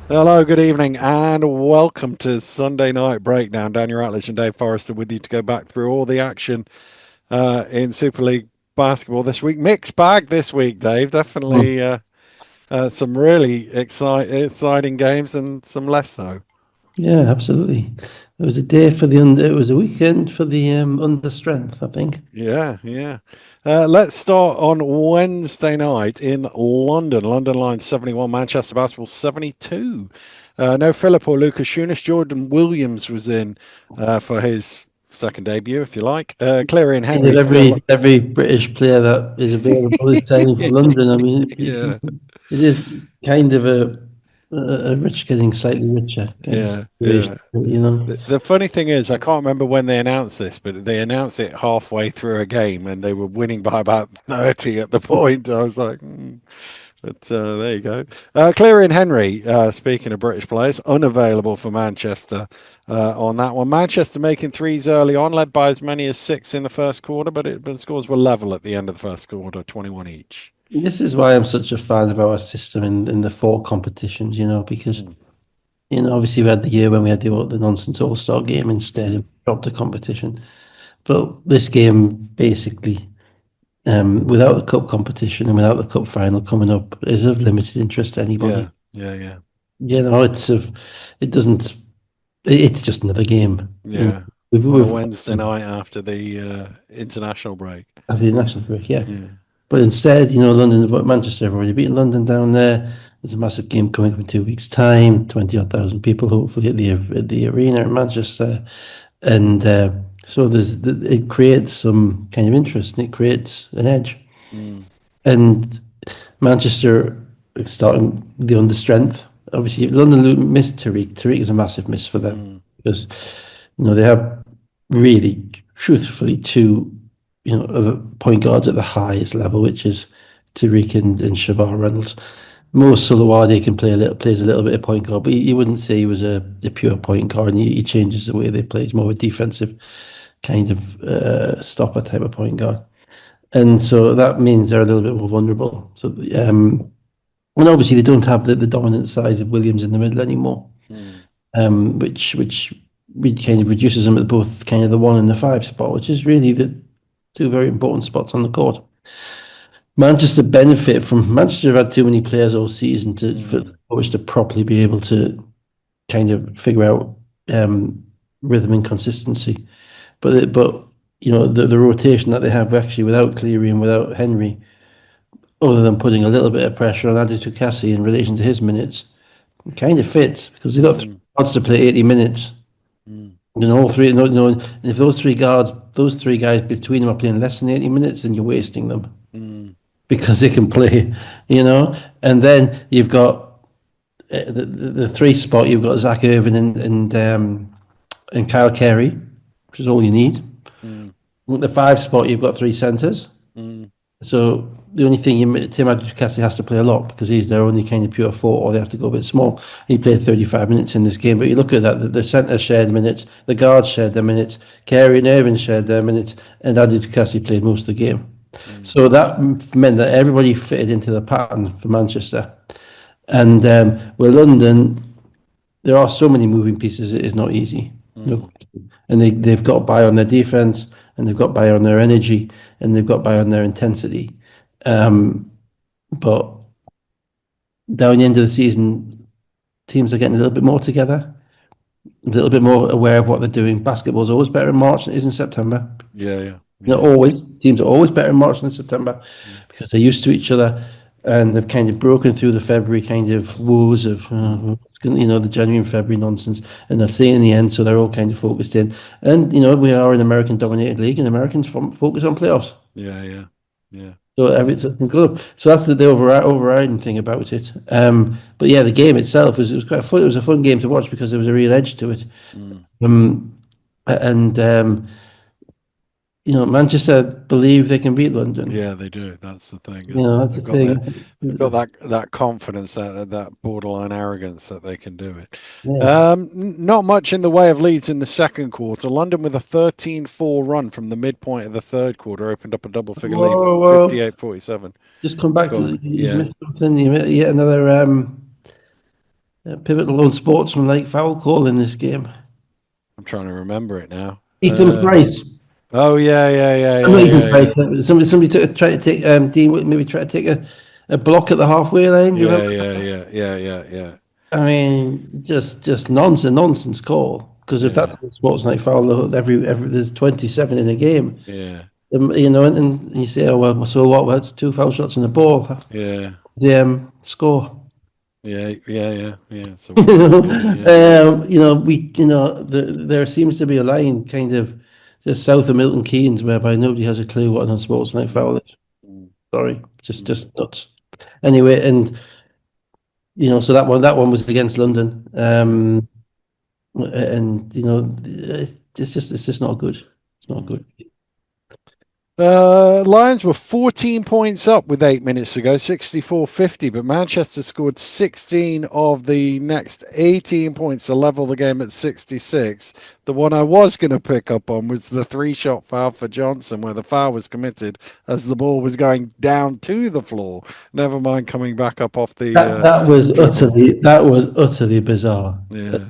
Hello, good evening, and welcome to Sunday Night Breakdown. Daniel Ratledge and Dave Forrester with you to go back through all the action in Super League basketball this week. Mixed bag this week, Dave. Mm. Definitely some really exciting games and some less so. Yeah, absolutely. It was a day for the under. It was a weekend for the under strength, I think. Yeah, yeah. Let's start on Wednesday night in London. London line 71, Manchester basketball 72. No Philip or Lucas Shunas. Jordan Williams was in for his second debut, if you like. Cleary and Kind of Henry still. every British player that is available is signing for London. I mean, Yeah, it is kind of a rich getting slightly richer kind of yeah, yeah. situation, you know. The funny thing is, I can't remember when they announced this, but they announced it halfway through a game and they were winning by about 30 at the point. I was like, But there you go. Cleary and Henry, speaking of British players, unavailable for Manchester on that one. Manchester making threes early on, led by as many as six in the first quarter, but the scores were level at the end of the first quarter, 21 each. This is why I'm such a fan of our system in the four competitions, because Mm, obviously we had the year when we had the nonsense All-Star game instead mm, of dropped the competition. But this game basically, without the cup competition and without the cup final coming up, is of limited interest to yeah, anybody. yeah, yeah, It doesn't, it's just another game. yeah. On a We've Wednesday night after the international break. after the national break, yeah. Yeah. But instead, Manchester have already beaten London down there. There's a massive game coming up in 2 weeks' time. 20 odd thousand people hopefully at the arena in Manchester, and so it creates some kind of interest and it creates an edge. Mm, And Manchester is starting the under strength. Obviously, missed Tariq. Tariq is a massive miss for them mm, because they have really, truthfully, two other point guards at the highest level, which is Tariq and Shavar Reynolds. Mo Solawadi can plays a little bit of point guard, but you wouldn't say he was a pure point guard. And he changes the way they play. He's more of a defensive kind of stopper type of point guard. And so that means they're a little bit more vulnerable. So, and obviously they don't have the dominant size of Williams in the middle anymore, mm, which kind of reduces them at both kind of the 1 and the 5 spot, which is really the two very important spots on the court. Manchester have had too many players all season for the mm, coach to properly be able to kind of figure out um, rhythm and consistency. But the rotation that they have actually without Cleary and without Henry, other than putting a little bit of pressure on Adi Tukasi in relation to his minutes, kind of fits because they've got three mm, guards to play 80 minutes. mm, All three, and if those three guys between them are playing less than 80 minutes, then you're wasting them mm, because they can play, you know. And then you've got the three spot, you've got Zach Irvin and Kyle Carey, which is all you need. mm, The 5 spot, you've got three centers. mm, So the only thing Tim Adjukasi has to play a lot because he's their only kind of pure four, or they have to go a bit small. He played 35 minutes in this game, but you look at that, the centre shared minutes, the guards shared their minutes, Carey and Irvin shared their minutes, and Adjukasi played most of the game. mm, So that meant that everybody fitted into the pattern for Manchester. And with London, there are so many moving pieces, it is not easy. No, mm. and they've got by on their defense, and they've got by on their energy, and they've got by on their intensity. But down the end of the season, teams are getting a little bit more together, a little bit more aware of what they're doing. Basketball's always better in March than it is in September. Yeah, yeah, You yeah, know, always teams are always better in March than September yeah. because they're used to each other, and they've kind of broken through the February kind of woes of Mm. the January and February nonsense, and they're seeing in the end. So they're all kind of focused in, and we are an American-dominated league, and Americans focus on playoffs. Yeah, yeah, yeah. So everything can go up. So that's the overriding thing about it. But yeah, the game itself was quite fun. It was a fun game to watch because there was a real edge to it. Mm. Um, and Manchester believe they can beat London. Yeah, they do. That's the thing, isn't it? That's the thing. They've got that confidence, that borderline arrogance that they can do it. Yeah. Not much in the way of leads in the second quarter. London with a 13-4 run from the midpoint of the third quarter opened up a double figure lead, Whoa, whoa. 58-47. Just come back Go to on. you've Yeah. missed something. Yet another pivotal unsportsmanlike foul call in this game. I'm trying to remember it now. Ethan Price. Oh yeah, yeah, yeah, I'm not yeah, even yeah, Price. yeah, Somebody tried to take Dean maybe tried to take a block at the halfway line. Do you yeah, remember? yeah, yeah, yeah, yeah, yeah, I mean, just nonsense call. Because if yeah, that's a sports night foul, every there's 27 in a game. yeah, You know, and you say, oh well, so what? Well, it's two foul shots in the ball. yeah, The score. yeah, yeah, yeah, yeah. So You what? know, Yeah, yeah. there seems to be a line kind of just south of Milton Keynes whereby nobody has a clue what an unsportsmanlike foul Mm, is. mm, Sorry, mm, just nuts. Anyway, and so that one was against London, mm, and it's just not good. It's not mm. good. Lions were 14 points up with 8 minutes to go, 64-50, but Manchester scored 16 of the next 18 points to level the game at 66. The one I was going to pick up on was the 3-shot foul for Johnson, where the foul was committed as the ball was going down to the floor. Never mind coming back up off the dribble. That was utterly bizarre. Yeah.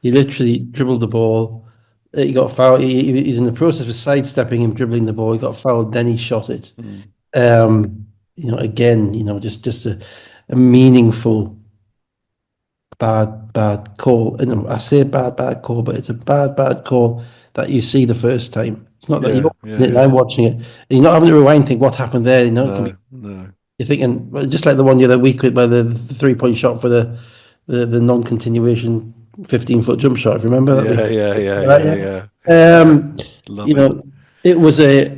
He literally dribbled the ball. He got fouled. He's in the process of sidestepping him, dribbling the ball. He got fouled, then he shot it. Mm, Again, just a meaningful bad call. And I say bad call, but it's a bad call that you see the first time. It's not that you're yeah, watching yeah, it and yeah. I'm watching it. And you're not having to rewind and think what happened there. It can be No, no. you're thinking well, just like the one the other week with by the 3 point shot for the non-continuation 15-foot jump shot. If you remember that, Yeah, yeah, yeah, right? yeah, Yeah. yeah, yeah. Love You it. know, it was it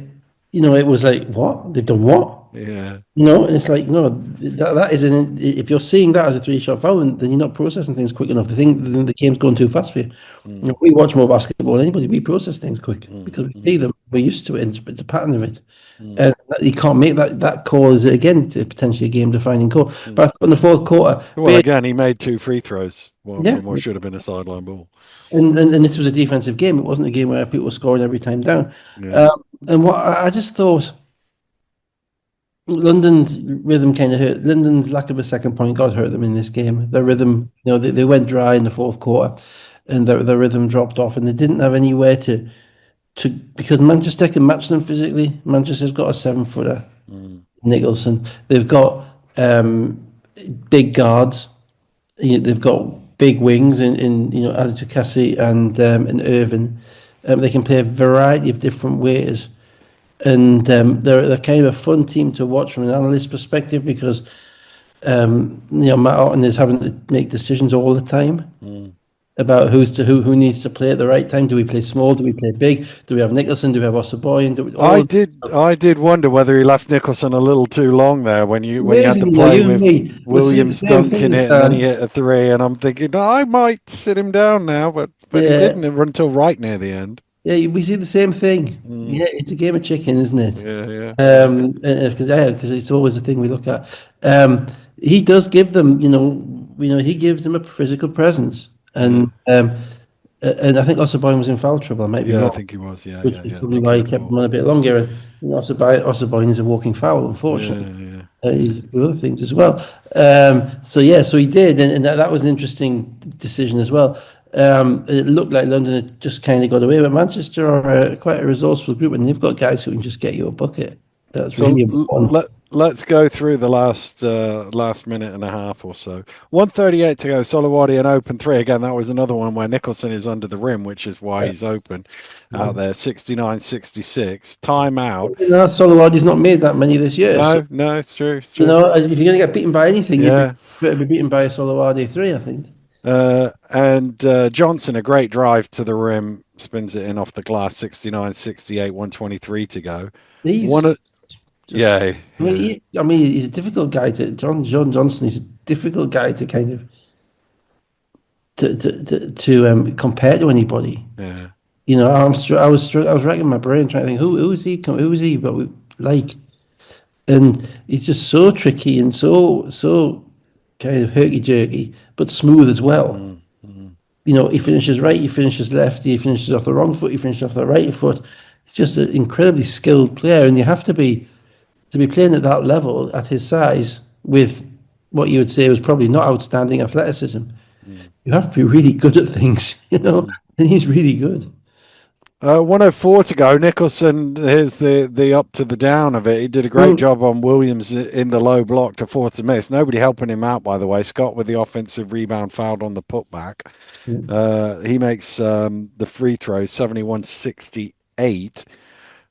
was like what they've done what. Yeah. And it's like, no, that isn't. If you're seeing that as a three-shot foul, then you're not processing things quick enough. The game's going too fast for you. Mm, We watch more basketball than anybody. We process things quick mm, because we see mm, them. We're used to it. And it's a pattern of it. mm, And you can't make that call is again potentially a game-defining call. mm. But I thought in the fourth quarter, Well, again, he made 2 free throws yeah, from what should have been a sideline ball. and this was a defensive game. It wasn't a game where people were scoring every time down. Yeah. And what I just thought. London's rhythm kind of hurt. London's lack of a second point guard hurt them in this game. Their rhythm, they went dry in the fourth quarter, and their rhythm dropped off, and they didn't have anywhere to because Manchester can match them physically. Manchester's got a 7-footer, Mm, Nicholson. They've got big guards. They've got big wings in Adikasi and Irvin. They can play a variety of different ways. And they're kind of a fun team to watch from an analyst perspective because Matt Otten is having to make decisions all the time mm. about who needs to play at the right time. Do we play small? Do we play big? Do we have Nicholson? Do we have Ossaboy? I did wonder whether he left Nicholson a little too long there when you had to Amazing, play you and with me will see the Williams same thing dunking as it and then he Dan. hit a three, and I'm thinking, "No, I might sit him down now," but he Yeah, didn't until right near the end. yeah, we see the same thing. Mm, Yeah, it's a game of chicken, isn't it? yeah, yeah, yeah. Because it's always the thing we look at. He does give them, he gives them a physical presence, Yeah. and I think Ossaboy was in foul trouble. I might be Yeah, I wrong, think he was. Yeah, which yeah, is yeah. I probably think he why he had kept him four. on a bit longer. And Ossaboy is a walking foul, Yeah, unfortunately. yeah. He's a few other things as well. So he did, and that was an interesting decision as well. It looked like London had just kind of got away, but Manchester are quite a resourceful group, and they've got guys who can just get you a bucket. That's So really important. let's go through the last minute and a half or so. 1:38 to go. Solowadi an open three again. That was another one where Nicholson is under the rim, which is why he's open out there. 69-66. Timeout. Solowadi's not made that many this year, so No, no, it's true. It's true. if you're going to get beaten by anything, you'd Yeah. better be beaten by a Solowadi three, I think. And Johnson, a great drive to the rim, spins it in off the glass. 69-68. 1:23 to go. He's One of just, yeah, yeah, he's a difficult guy John Johnson. He's a difficult guy to kind of to compare to anybody. yeah. I was racking my brain trying to think who is he? Who is he? But like, and he's just so tricky and so kind of herky jerky, but smooth as well. Mm, mm, He finishes right, he finishes left, he finishes off the wrong foot, he finishes off the right foot. He's just an incredibly skilled player, and you have to be playing at that level at his size with what you would say was probably not outstanding athleticism. Mm. You have to be really good at things, Mm. and he's really good. 104 to go. Nicholson, here's the up to the down of it. He did a great Mm. job on Williams in the low block to force the miss. Nobody helping him out, by the way. Scott with the offensive rebound fouled on the putback. He makes the free throw, 71-68.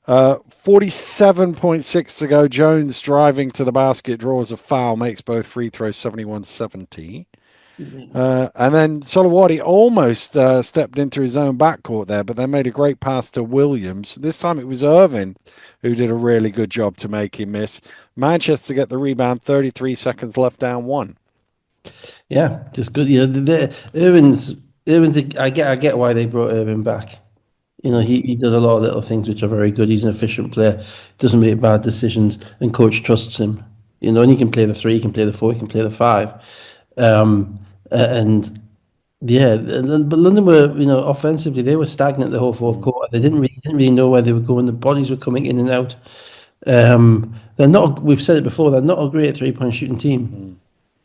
47.6 to go. Jones driving to the basket, draws a foul, makes both free throws, 71-70. And then Solowadi almost stepped into his own backcourt there, but they made a great pass to Williams. This time it was Irvin who did a really good job to make him miss. Manchester get the rebound, 33 seconds left, down one. Yeah, just good. Irvin's. I get why they brought Irvin back. He does a lot of little things which are very good. He's an efficient player, doesn't make bad decisions, and coach trusts him. And he can play the three, he can play the four, he can play the five. And yeah, but London were, offensively, they were stagnant the whole fourth Mm, quarter. They didn't really know where they were going. The bodies were coming in and out. They're not. We've said it before. They're not a great 3-point shooting team. mm,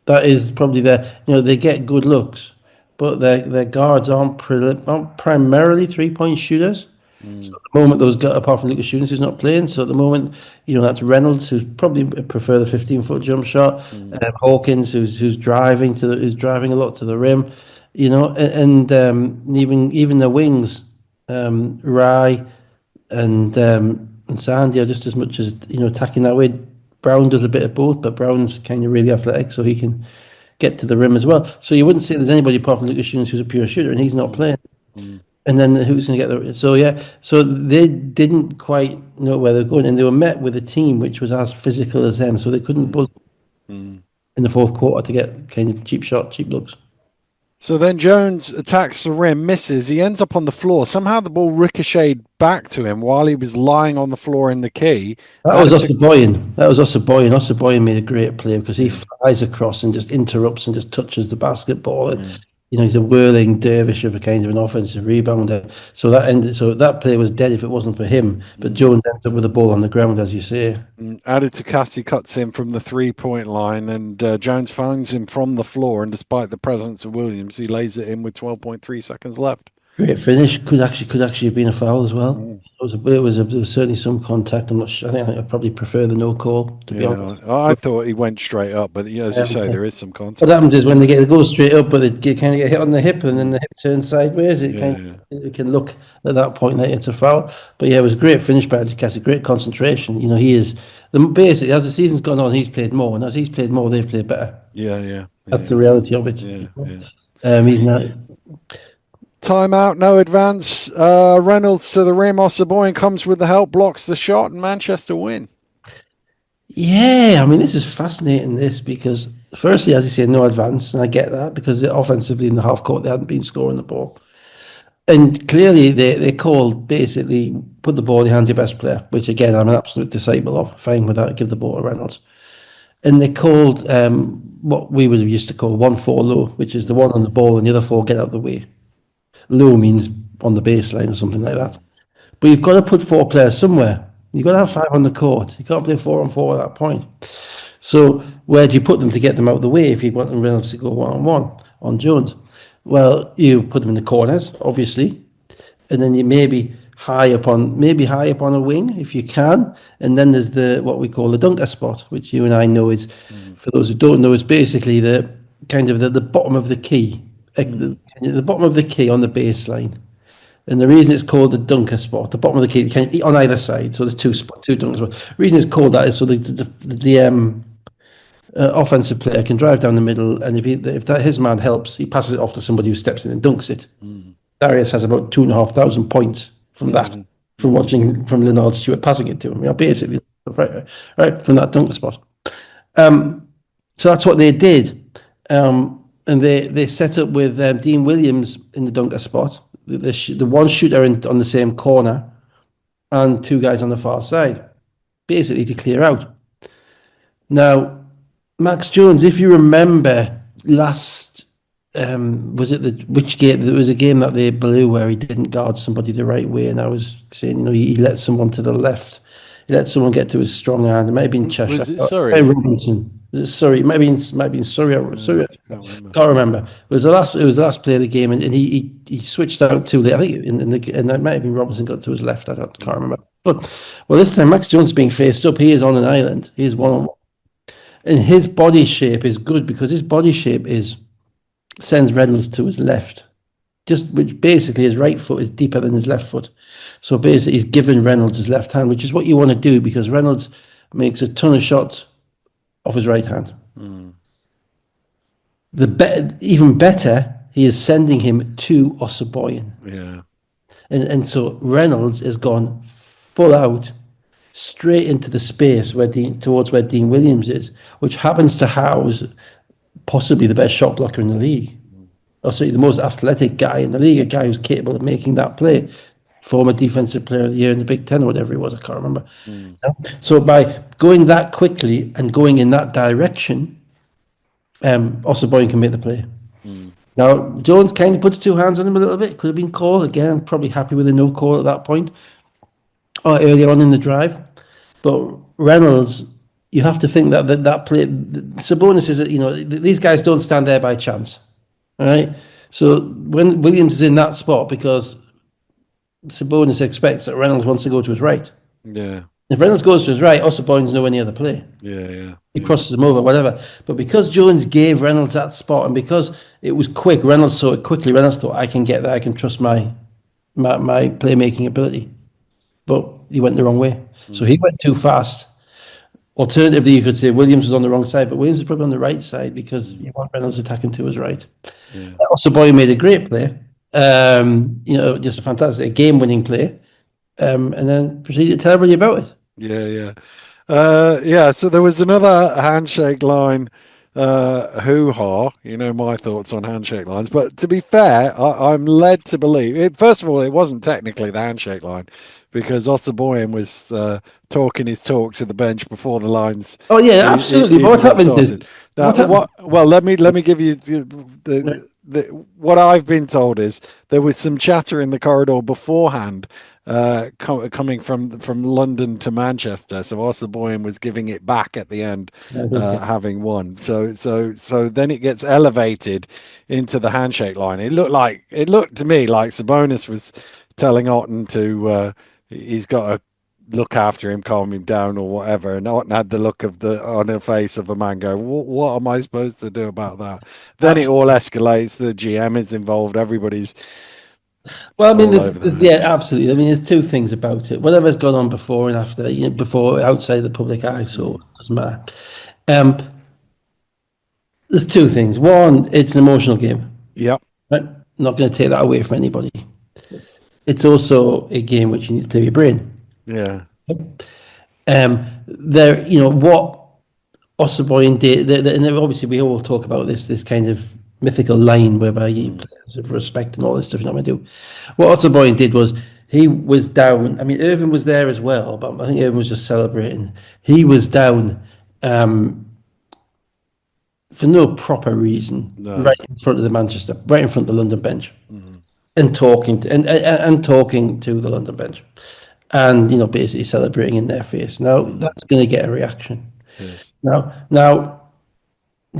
That is probably they get good looks, but their guards aren't primarily 3-point shooters. So mm, at the moment, apart from Lucas Jones, who's not playing. So at the moment, that's Reynolds, who's probably prefer the 15-foot jump shot. mm, Hawkins, who's driving a lot to the rim. And even the wings, Rye and Sandy are just as much as attacking that way. Brown does a bit of both, but Brown's kind of really athletic, so he can get to the rim as well. So you wouldn't say there's anybody apart from Lucas Jones who's a pure shooter, and he's not mm, playing. mm, And then who's going to get the? So yeah, so they didn't quite know where they're going, and they were met with a team which was as physical as them, so they couldn't mm, buzz mm. in the fourth quarter to get kind of cheap shot, cheap looks. So then Jones attacks the rim, misses. He ends up on the floor. Somehow the ball ricocheted back to him while he was lying on the floor in the key. That was Added to Ossaboyan. That was Ossaboyan. Ossaboyan made a great play because he yeah, flies across and just interrupts and just touches the basketball. And mm, he's a whirling dervish of a kind of an offensive rebounder. So that play was dead if it wasn't for him. But mm. Jones ends up with the ball on the ground, as you say. Added to Cassie cuts in from the 3-point line, and Jones finds him from the floor. And despite the presence of Williams, he lays it in with 12.3 seconds left. Great finish. Could actually have been a foul as well. Mm. There was certainly some contact. I'm not sure. I probably prefer the no call, to be honest. Yeah, I thought he went straight up, but as you say, there is some What contact. happens is when they go straight up, but they kind of get hit on the hip, and then Mm. the hip turns sideways. Yeah, yeah. It can look at that point like it's a foul. But yeah, it was a great finish by Cassie, great concentration. He is basically, as the season's gone on, he's played more, and as he's played more, they've played better. Yeah, yeah, That's yeah, the reality of it. yeah, yeah. He's not. Timeout, no advance. Reynolds to the rim. Ossaboyan comes with the help, blocks the shot, and Manchester win. Yeah, I mean, this is fascinating. This because firstly, as you say, no advance, and I get that because offensively in the half court they hadn't been scoring the ball. And clearly, they called basically put the ball in the hands of your best player, which again I'm an absolute disciple of. Fine with that, give the ball to Reynolds. And they called what we would have used to call 1-4 low, which is the one on the ball and the other four get out of the way. Low means on the baseline or something like that. But you've got to put four players somewhere. You've got to have five on the court. You can't play 4-on-4 at that point. So where do you put them to get them out of the way if you want Reynolds to go 1-on-1 on Jones? Well, you put them in the corners, obviously, and then you maybe high up on a wing if you can, and then there's what we call the dunker spot, which you and I know is, for those who don't know, is basically the kind of the bottom of the key, the bottom of the key on the baseline. And the reason it's called the dunker spot, the bottom of the key, kind of on either side. So there's two dunker spots. The reason it's called that is so the offensive player can drive down the middle, and if his man helps, he passes it off to somebody who steps in and dunks it. Darius has about 2,500 points from that, from watching from Leonard Stewart passing it to him. Basically, right from that dunker spot. So that's what they did, and they set up with Dean Williams in the dunker spot, the one shooter on the same corner, and two guys on the far side, basically to clear out. Now, Max Jones, if you remember last, was it which game? There was a game that they blew where he didn't guard somebody the right way, and I was saying, he let someone to the left. He let someone get to his strong hand. It might have been Cheshire. Was it Surrey? Robinson. Was it Surrey? It might be in Surrey. Surrey. Can't remember. Can't remember. It was the last play of the game, and he switched out too late. I think and that might have been Robinson got to his left. I can't Mm, remember. But well, this time Max Jones being faced up. He is on an island. He is one on mm, one, and his body shape is good because his body shape is sends Reynolds to his left. Just which basically his right foot is deeper than his left foot. So basically, he's giving Reynolds his left hand, which is what you want to do because Reynolds makes a ton of shots off his right hand. mm, Even better, he is sending him to Ossaboyan. yeah. And so Reynolds has gone full out straight into the space towards where Dean Williams is, which happens to house possibly the best shot blocker in the league. Mm, Or certainly the most athletic guy in the league, a guy who's capable of making that play. Former defensive player of the year in the Big Ten or whatever it was, I can't remember. mm, So by going that quickly and going in that direction, Ossaboyan can make the play. mm, Now, Jones kind of put the two hands on him a little bit. Could have been called. Again, I'm probably happy with a no call at that point or earlier on in the drive. But Reynolds, you have to think that play. Sabonis is, these guys don't stand there by chance. All right. So when Williams is in that spot, because Sabonis expects that Reynolds wants to go to his right. yeah. If Reynolds goes to his right, Ossaboyan's nowhere near the play. Yeah. Yeah. He Yeah. crosses him over, whatever. But because Jones gave Reynolds that spot, and because it was quick, Reynolds saw it quickly. Reynolds thought, I can get there. I can trust my playmaking ability. But he went the wrong way. So he Mm, went too fast. Alternatively, you could say Williams was on the wrong side, but Williams was probably on the right side because mm, you want Reynolds attacking to his right. yeah. Also, Boy made a great play. Just a fantastic game-winning play, and then proceeded to tell everybody about it. Yeah. Yeah. Yeah. So there was another handshake line hoo-ha. You know my thoughts on handshake lines, but to be fair, I'm led to believe it. First of all, it wasn't technically the handshake line because Ossaboyan was talking his talk to the bench before the lines Oh yeah, absolutely. But even what got happened started. is Now, what happened? what? Well, let me give you the what I've been told is there was some chatter in the corridor beforehand coming from London to Manchester. So Ossaboyan was giving it back at the end, Okay. having won. So then it gets elevated into the handshake line. It looked to me like Sabonis was telling Otten to he's got to look after him, calm him down, or whatever. And Otten had the look of the on her face of a man go, what am I supposed to do about that? Then it all escalates. The GM is involved. Everybody's Well, I mean, all over the yeah, place. absolutely. I mean, there's two things about it. Whatever's gone on before and after, before outside the public eye, so Mm. it doesn't matter. Um, there's two things. One, it's an emotional game, Yep. right? Not going to take that away from anybody. It's also a game which you need to play your brain. Yeah. What Ossaboyan did, and obviously we all talk about this kind of mythical line whereby you Mm. players of respect and all this stuff. You know what I do? What Ossaboyan did was he was down. I mean, Irvin was there as well, but I think Irvin was just celebrating. He was down for no proper reason, No. right in front of right in front of the London bench, Mm. and talking to the London bench, and basically celebrating in their face. Now Mm. that's going to get a reaction. Yes. Now,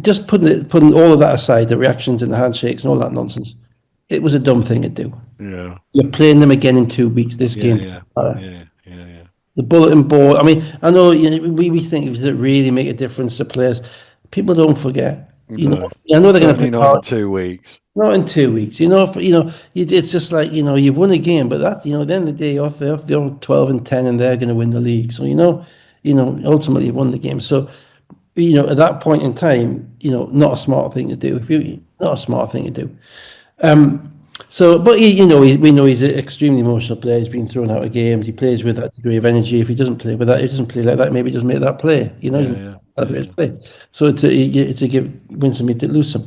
just putting all of that aside, the reactions and the handshakes and all that nonsense, it was a dumb thing to do. Yeah. You're playing them again in 2 weeks. This Yeah. game, Yeah. Yeah. Yeah. Yeah. the bulletin board. I mean, I know we think does it really make a difference to players? People don't forget. No. I know they're going to Certainly play not in hard. 2 weeks. Not in 2 weeks. It's just like you've won a game, but that's at the end of the day, you're 12-10, and they're going to win the league. So ultimately you've won the game. So at that point in time, not a smart thing to do. Not a smart thing to do. But we know he's an extremely emotional player. He's been thrown out of games. He plays with that degree of energy. If he doesn't play with that, he doesn't play like that. Maybe he doesn't make that play. He Yeah. doesn't Yeah. Yeah. celebrate his Yeah. play. So it's a give win some, to lose some.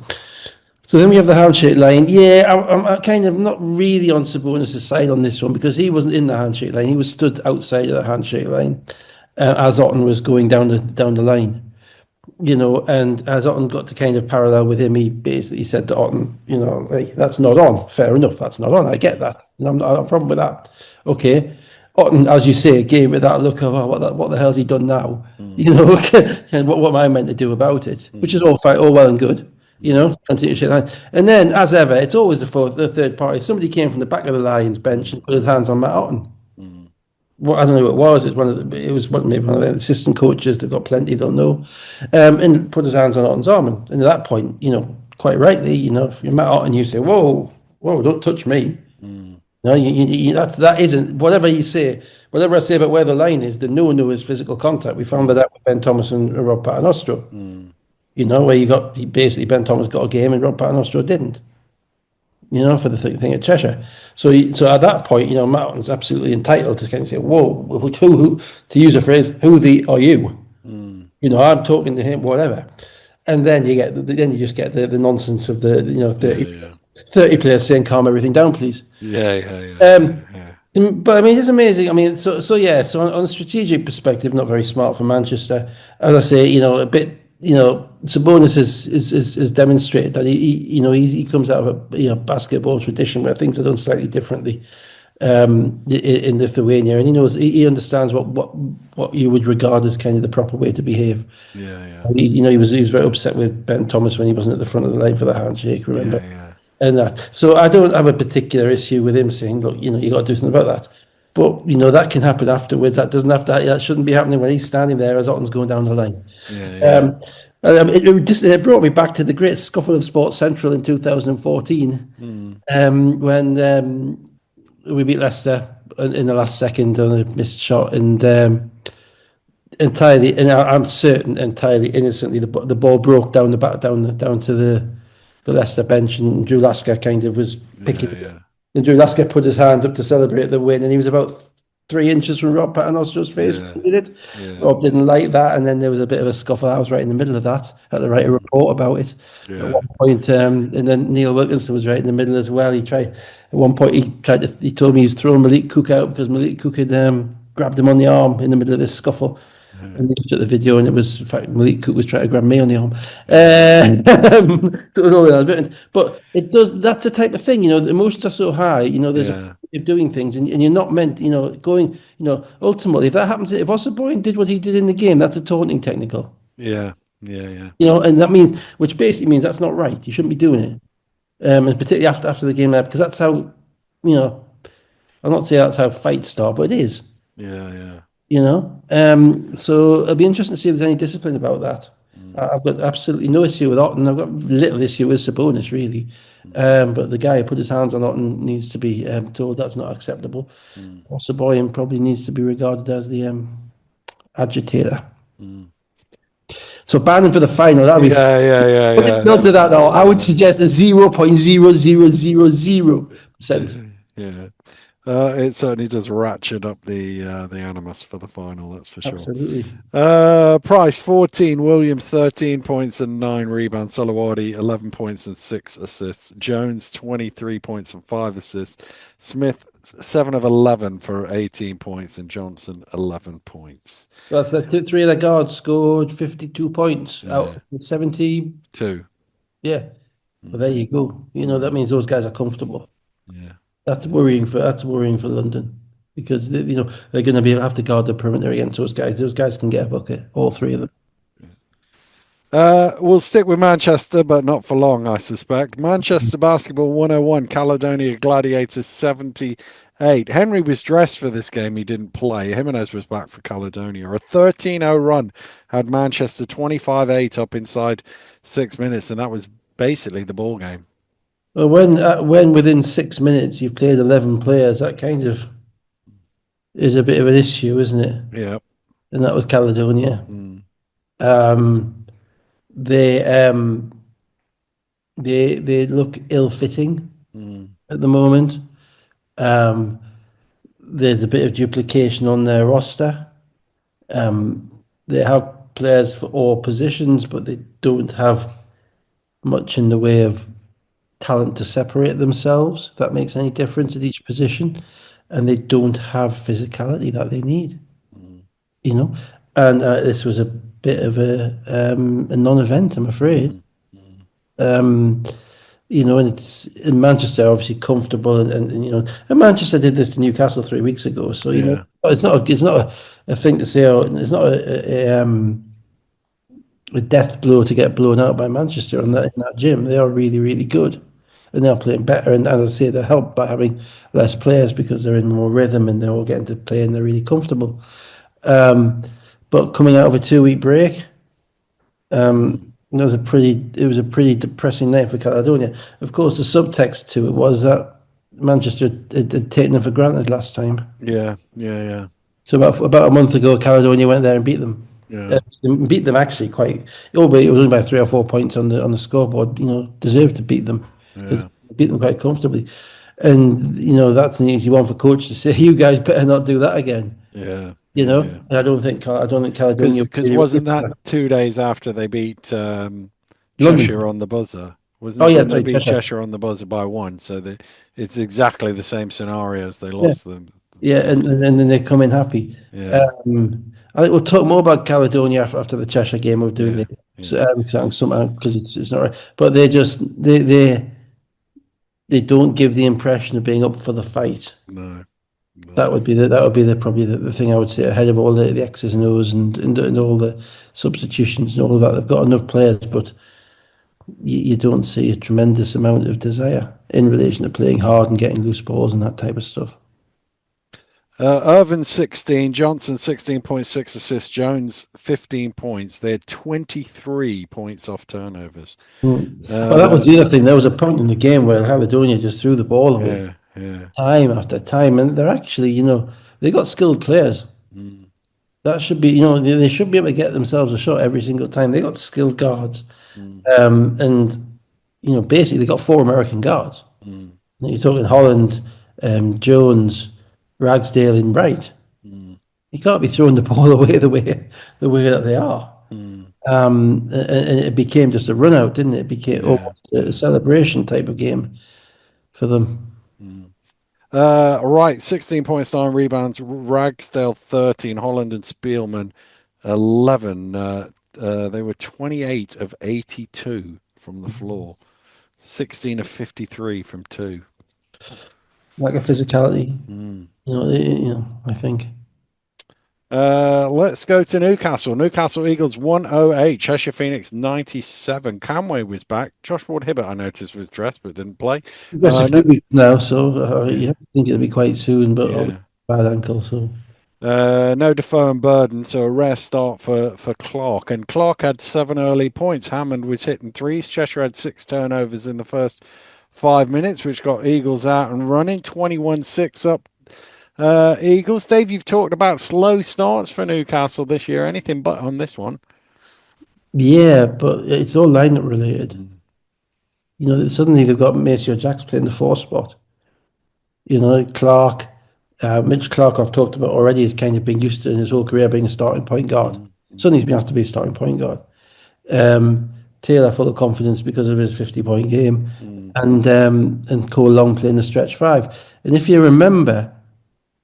So then we have the handshake line. Yeah, I'm kind of not really on Sabonis' side on this one because he wasn't in the handshake line. He was stood outside of the handshake line as Otten was going down the line. And as Otten got to kind of parallel with him, he basically said to Otten, like, that's not on. Fair enough, that's not on. I get that. I'm not a problem with that. Okay. Otten, as you say, gave it that look of, oh, what the hell's he done now? Mm, You know, and what am I meant to do about it? Which is mm, all fine, all well and good. You mm, know, continue to shake hand. And then, as ever, it's always the third party. Somebody came from the back of the Lions bench mm, and put his hands on Matt Otten. mm, What I don't know who it was. It was maybe one of the assistant coaches. They've got plenty. They'll know. And put his hands on Otten's arm. And at that point, quite rightly, if you're Matt Otten, you say, "Whoa, whoa, don't touch me." mm, No, that isn't whatever you say. Whatever I say about where the line is, the no is physical contact. We found that mm, out with Ben Thomas and Rob Paternostro. mm, Where basically Ben Thomas got a game and Rob Paternostro didn't. For the thing at Cheshire. So at that point, Mountain's absolutely entitled to kind of say, "Whoa, who to use a phrase, who the are you?" mm. I'm talking to him, whatever. And then you just get the nonsense of the Yeah, yeah, 30 players saying, "Calm everything down, please." yeah, yeah, yeah, Um, yeah, yeah. but I mean, it's amazing. I mean, so yeah. So on a strategic perspective, not very smart for Manchester. As I say, a bit. Sabonis is demonstrated that he comes out of a basketball tradition where things are done slightly differently in Lithuania, and he understands what you would regard as kind of the proper way to behave. Yeah, yeah, He was very upset with Ben Thomas when he wasn't at the front of the line for the handshake. Remember? yeah, yeah, And that. So I don't have a particular issue with him saying, look, you got to do something about that. But that can happen afterwards. That doesn't have to. That shouldn't be happening when he's standing there as Otten's going down the line. yeah, yeah. Um, it brought me back to the great scuffle of Sports Central in 2014, Mm, when we beat Leicester in the last second on a missed shot, and entirely, and I'm certain entirely innocently, the ball broke down the back down to the Leicester bench, and Drew Lasker kind of was picking yeah, it up. yeah, And Drew Lasker put his hand up to celebrate the win, and he was about 3 inches from Rob Paternostro's face yeah, when he did it. yeah, Rob didn't like that, and then there was a bit of a scuffle. I was right in the middle of that. I had to write a mm, report about it at yeah, one point, and then Neil Wilkinson was right in the middle as well. At one point, he told me he was throwing Malik Cook out because Malik Cook had grabbed him on the arm in the middle of this scuffle. yeah, And they looked at the video, and it was, in fact, Malik Cook was trying to grab me on the arm. So it was all inadvertent. But it does, that's the type of thing, the emotions are so high, there's a yeah, of doing things, and you're not meant, going, ultimately, if that happens, if Osborne did what he did in the game, that's a taunting technical, yeah, yeah, yeah, and that means, which basically means that's not right. You shouldn't be doing it. And particularly after the game, because that's how, I'm not saying that's how fights start, but it is. yeah, yeah. So it'll be interesting to see if there's any discipline about that. Mm, I've got absolutely no issue with Otten. I've got little issue with Sabonis, really. mm, But the guy who put his hands on Otten needs to be told that's not acceptable. mm, Osborne probably needs to be regarded as the agitator. mm. So banning for the final, that'll be. Yeah, yeah, yeah, Not to that though. I would yeah, suggest a 0.0000%. yeah. It certainly does ratchet up the animus for the final, that's for sure. Absolutely. Price 14, Williams 13 points and 9 rebounds, Solowadi 11 points and 6 assists, Jones 23 points and 5 assists, Smith 7 of 11 for 18 points, and Johnson 11 points. That's the three of the guards scored 52 points out Yeah, of 70. 2. Yeah. Well, there Mm, you go. That mm, means those guys are comfortable. yeah. That's worrying for London, because they're going to have to guard the perimeter against those guys. Those guys can get a bucket, all three of them. We'll stick with Manchester, but not for long, I suspect. Manchester Basketball 101, Caledonia Gladiators 78. Henry was dressed for this game. He didn't play. Jimenez was back for Caledonia. A 13-0 run had Manchester 25-8 up inside 6 minutes, and that was basically the ball game. Well, when within 6 minutes you've played 11 players, that kind of is a bit of an issue, isn't it? Yeah. And that was Caledonia. Mm, Um, they they look ill-fitting mm, at the moment. Um, there's a bit of duplication on their roster. They have players for all positions, but they don't have much in the way of talent to separate themselves, if that makes any difference at each position. And they don't have physicality that they need, mm, you know. And this was a bit of a non-event, I'm afraid. mm, mm, Um, and it's in Manchester, obviously comfortable, and Manchester did this to Newcastle 3 weeks ago. So Yeah. it's not a thing to say. Or it's not a death blow to get blown out by Manchester in that gym. They are really, really good, and they're playing better. And as I say, they're helped by having less players because they're in more rhythm and they're all getting to play and they're really comfortable. Um, but coming out of a 2 week break, Mm. it was a pretty depressing night for Caledonia. Of course, the subtext to it was that Manchester had taken them for granted last time. Yeah. Yeah. Yeah. So about a month ago, Caledonia went there and beat them. Yeah. Beat them actually quite. Oh, but it was only by 3 or 4 points on the scoreboard. Deserved to beat them because Yeah. beat them quite comfortably. And that's an easy one for coach to say. You guys better not do that again. Yeah. Yeah. Yeah. And I don't think Caledonia Because really wasn't that 2 days after they beat Cheshire London. on the buzzer? Oh Wasn't yeah, didn't they sorry, beat Cheshire. Cheshire on the buzzer by one? So it's exactly the same scenarios. They Yeah, lost them. yeah, and, Lost it. and then they come in happy. Yeah. I think we'll talk more about Caledonia after the Cheshire game. We'll do Yeah. the Yeah. somehow because it's not right. But they don't give the impression of being up for the fight. No. No. That would be probably the thing I would say ahead of all the X's and O's and all the substitutions and all of that. They've got enough players, but you don't see a tremendous amount of desire in relation to playing hard and getting loose balls and that type of stuff. Irvin 16, Johnson 16.6 assists, Jones 15 points. They had 23 points off turnovers. Well, that was the other thing. There was a point in the game where Caledonia just threw the ball away Yeah, yeah. time after time, and they're actually, they got skilled players. Mm, That should be, they should be able to get themselves a shot every single time. They got skilled guards, mm, and basically they got four American guards. mm, You're talking Holland, Jones, Ragsdale, and Wright. mm, You can't be throwing the ball away the way that they are. mm, And it became just a run out, didn't it? It became yeah, almost a yeah. celebration type of game for them. Mm. Right, 16 points, 9 rebounds, Ragsdale 13, Holland and Spielman 11. They were 28 of 82 from the floor, 16 of 53 from two. Lack of physicality, Mm. I think. Let's go to Newcastle. Newcastle Eagles 108, Cheshire Phoenix 97. Camway was back. Josh Ward-Hibbert, I noticed, was dressed but didn't play. We've got a few No, weeks now, so yeah, I think it'll be quite soon, but obviously yeah. bad ankle, so. No Defoe and Burden, so a rare start for Clark. And Clark had 7 early points. Hammond was hitting threes. Cheshire had 6 turnovers in the first 5 minutes, which got Eagles out and running. 21-6 up. Eagles. Dave, you've talked about slow starts for Newcastle this year. Anything but on this one. Yeah, but it's all lineup related. Mm, Suddenly they've got Maceo Jacks playing the four spot. Clark, Mitch Clark, I've talked about already, has kind of been used to in his whole career being a starting point guard. mm, Suddenly he's been asked to be a starting point guard. Taylor full of confidence because of his 50-point game, mm, and Cole Long playing the stretch five. And if you remember,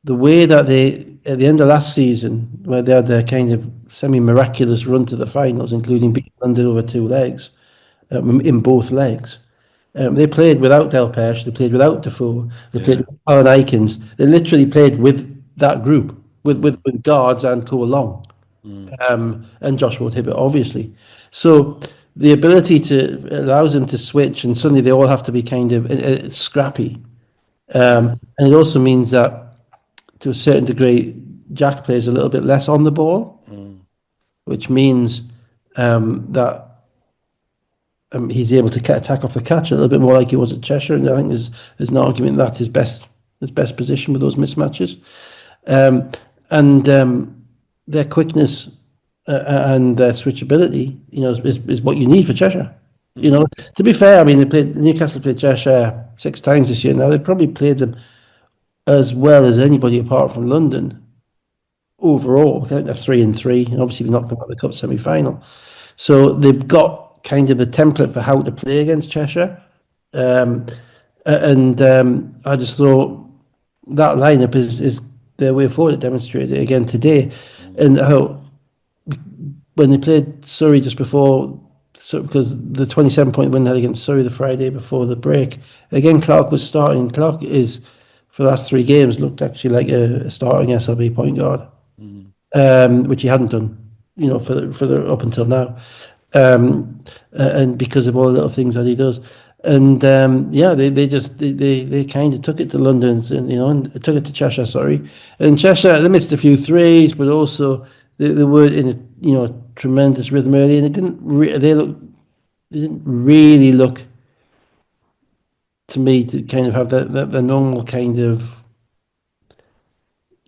the way that they, at the end of last season, where they had their kind of semi-miraculous run to the finals, including mm, beating London over two legs, in both legs, they played without Del Pesh, they played without Defoe, they played yeah. with Alan Aikens. They literally played with that group, with, Mm, with, with guards and Cole Long, mm, and Josh Ward-Hibbert, obviously. So the ability allows them to switch, and suddenly they all have to be kind of scrappy. mm, And it also means that, to a certain degree, Jack plays a little bit less on the ball, mm, which means that he's able to attack off the catch a little bit more like he was at Cheshire. And I think there's an argument that's his best position with those mismatches. Um, and their quickness and their switchability, is what you need for Cheshire. mm, To be fair, I mean, Newcastle played Cheshire 6 times this year. Now they probably played them as well as anybody apart from London overall. I think they're 3-3, and obviously they knocked them out of the cup semi-final. So they've got kind of a template for how to play against Cheshire. And I just thought that lineup is their way forward. It demonstrated it again today. mm, And how when they played Surrey just before So because the 27-point win they had against Surrey the Friday before the break, again Clark was starting. Clark is for the last 3 games looked actually like a starting SLB point guard, which he hadn't done, for the up until now, and because of all the little things that he does. And yeah, they kind of took it to London, and took it to Cheshire. Sorry, and Cheshire they missed a few threes, but also they were in a tremendous rhythm early, and they didn't really look to me to kind of have the normal kind of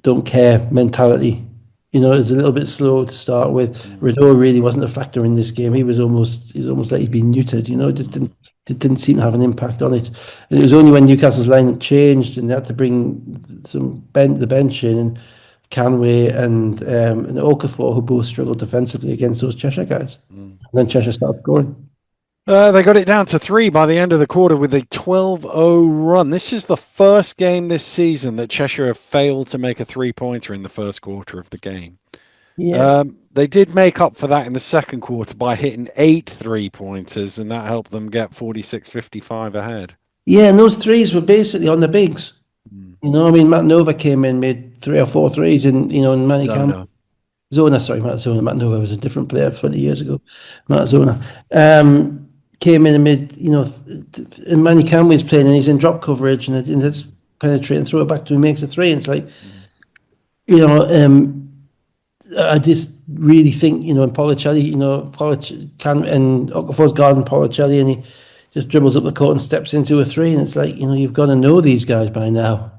don't care mentality. It's a little bit slow to start with. Rideau really wasn't a factor in this game. He was almost like he'd been neutered. It didn't seem to have an impact on it. And it was only when Newcastle's lineup changed and they had to bring the bench in, and Canway and Okafor, who both struggled defensively against those Cheshire guys. And then Cheshire started scoring. They got it down to 3 by the end of the quarter with a 12-0 run. This is the first game this season that Cheshire have failed to make a three-pointer in the first quarter of the game. Yeah. They did make up for that in the second quarter by hitting 8 3-pointers, and that helped them get 46-55 ahead. Yeah, and those threes were basically on the bigs. Matt Nova came in, made 3 or 4 threes, and Manny Zona, sorry, Matt Zona. Matt Nova was a different player 20 years ago. Matt Zona came in and made, and Manny Canway's playing, and he's in drop coverage, and it's penetrating, throw it back to him, makes a 3, and it's like, I just really think, and Policelli, and Okafor's guarding Policelli, and he just dribbles up the court and steps into a 3, and it's like, you've got to know these guys by now.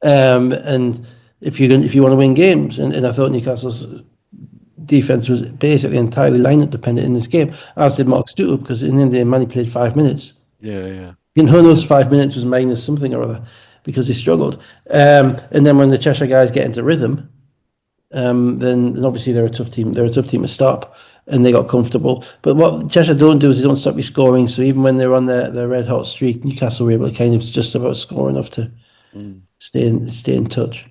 And if you want to win games, and I thought Newcastle's defense was basically entirely lineup dependent in this game, as did Mark Stuttle, because in India Manny played 5 minutes. Yeah. And who knows, 5 minutes was minus something or other because he struggled. And then when the Cheshire guys get into rhythm, then obviously they're a tough team. They're a tough team to stop, and they got comfortable. But what Cheshire don't do is they don't stop you scoring. So even when they're on their red hot streak, Newcastle were able to kind of just about score enough to stay in touch.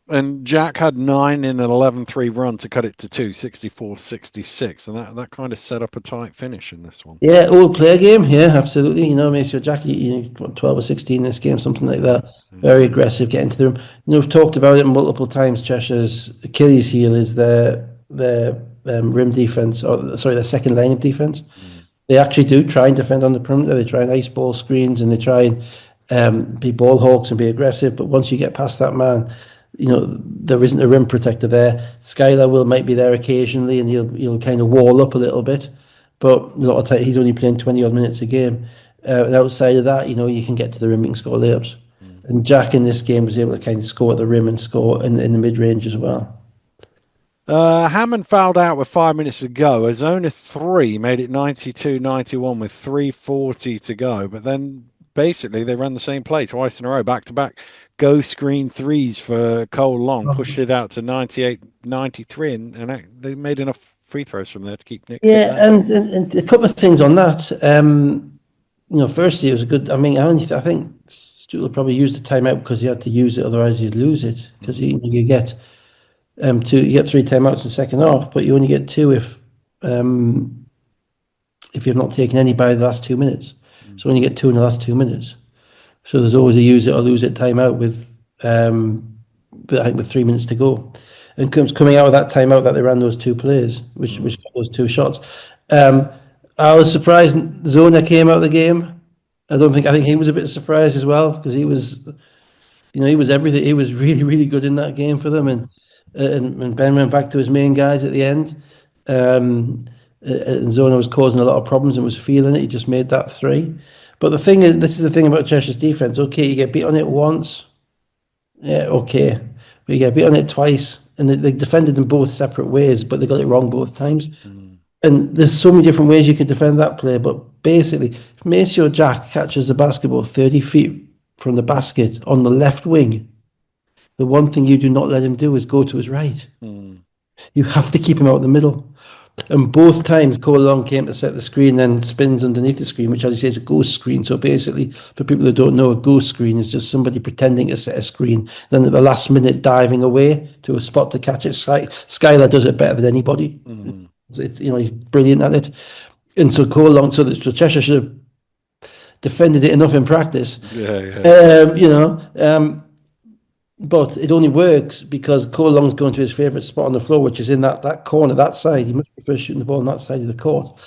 And Jack had 9 in an 11-3 run to cut it to 2, 64-66, and that kind of set up a tight finish in this one. Yeah, old player game. Yeah, absolutely. Makes your Jack, 12 or 16 in this game, something like that. Very aggressive, getting to the rim. We've talked about it multiple times. Cheshire's Achilles heel is their rim defense, or sorry, their second line of defense. They actually do try and defend on the perimeter. They try and ice ball screens, and they try and be ball hawks and be aggressive. But once you get past that man, there isn't a rim protector there. Skylar might be there occasionally, and he'll kind of wall up a little bit, but a lot of time he's only playing 20 odd minutes a game. And outside of that, you can get to the rim and score layups. And Jack in this game was able to kind of score at the rim and score in the mid range as well. Hammond fouled out with 5 minutes to go. A zone of 3 made it 92-91 with 3:40 to go. But then basically they ran the same play twice in a row, back to back. Go screen threes for Cole Long, pushed it out to 98-93, and they made enough free throws from there to keep Nick. Yeah, and a couple of things on that. Firstly, it was a good. I think Stuttle probably used the timeout because he had to use it, otherwise he'd lose it. Because you get 3 timeouts in the second half, but you only get 2 if you've not taken any by the last 2 minutes. So when you get 2 in the last 2 minutes. So there's always a use it or lose it timeout with 3 minutes to go, and coming out of that timeout that they ran those 2 plays, which got those 2 shots. I was surprised Zona came out of the game. I think he was a bit surprised as well, because he was everything. He was really, really good in that game for them, and Ben went back to his main guys at the end. And Zona was causing a lot of problems and was feeling it. He just made that 3. But the thing is, this is the thing about Cheshire's defense. Okay, you get beat on it once. Yeah, okay. But you get beat on it twice. And they defended in both separate ways, but they got it wrong both times. And there's so many different ways you can defend that play. But basically, if Maceo Jack catches the basketball 30 feet from the basket on the left wing, the one thing you do not let him do is go to his right. You have to keep him out in the middle. And both times Cole Long came to set the screen, then spins underneath the screen, which, as you say, is a ghost screen. So basically, for people who don't know, a ghost screen is just somebody pretending to set a screen, then at the last minute diving away to a spot to catch it. Skylar does it better than anybody. He's brilliant at it. And so so Cheshire should have defended it enough in practice. Yeah, yeah. You know, but it only works because Cole Long's going to his favourite spot on the floor, which is in that corner, that side. He must prefer shooting the ball on that side of the court.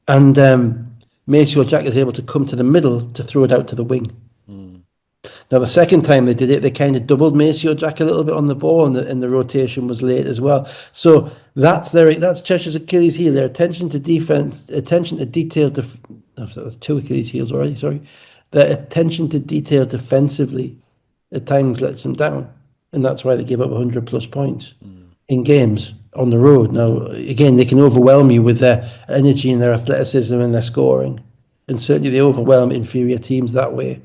And Maceo Jack is able to come to the middle to throw it out to the wing. Mm, Now, the second time they did it, they kind of doubled Maceo Jack a little bit on the ball, and the rotation was late as well. So that's Cheshire's Achilles heel. Their attention to defense, attention to detail. That's two Achilles heels already. Sorry, their attention to detail defensively at times lets them down, and that's why they give up 100 plus points mm, in games on the road. Now, again, they can overwhelm you with their energy and their athleticism and their scoring, and certainly they overwhelm inferior teams that way.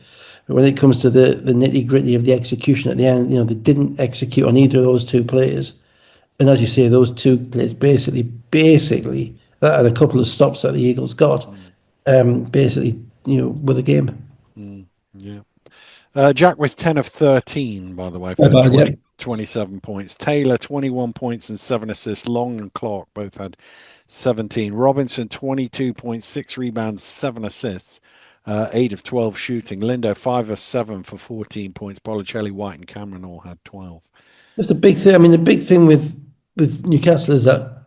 But when it comes to the nitty gritty of the execution at the end, they didn't execute on either of those two players. And as you say, those two players basically, that and a couple of stops that the Eagles got, mm, basically, were the game. mm, yeah. Jack was 10 of 13, by the way, Not for bad, yeah. 27 points. Taylor, 21 points and 7 assists. Long and Clark both had 17. Robinson, 22 points, 6 rebounds, 7 assists. 8 of 12 shooting. Lindo, 5 of 7 for 14 points. Bolicelli, White, and Cameron all had 12. That's the big thing. I mean, the big thing with Newcastle is that,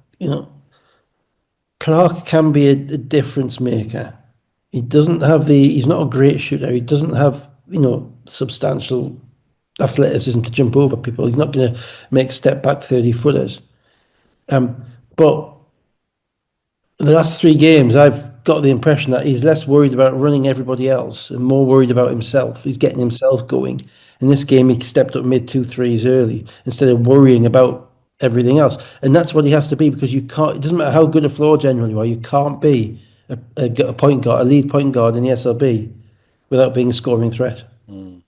Clark can be a difference maker. He's not a great shooter. He doesn't have, substantial athleticism to jump over people. He's not going to make step back 30 footers. But the last three games, I've got the impression that he's less worried about running everybody else and more worried about himself. He's getting himself going. In this game, he stepped up, made two threes early instead of worrying about everything else. And that's what he has to be, because you can't. It doesn't matter how good a floor general you are. You can't be a point guard, a lead point guard in the SLB without being a scoring threat. Mm,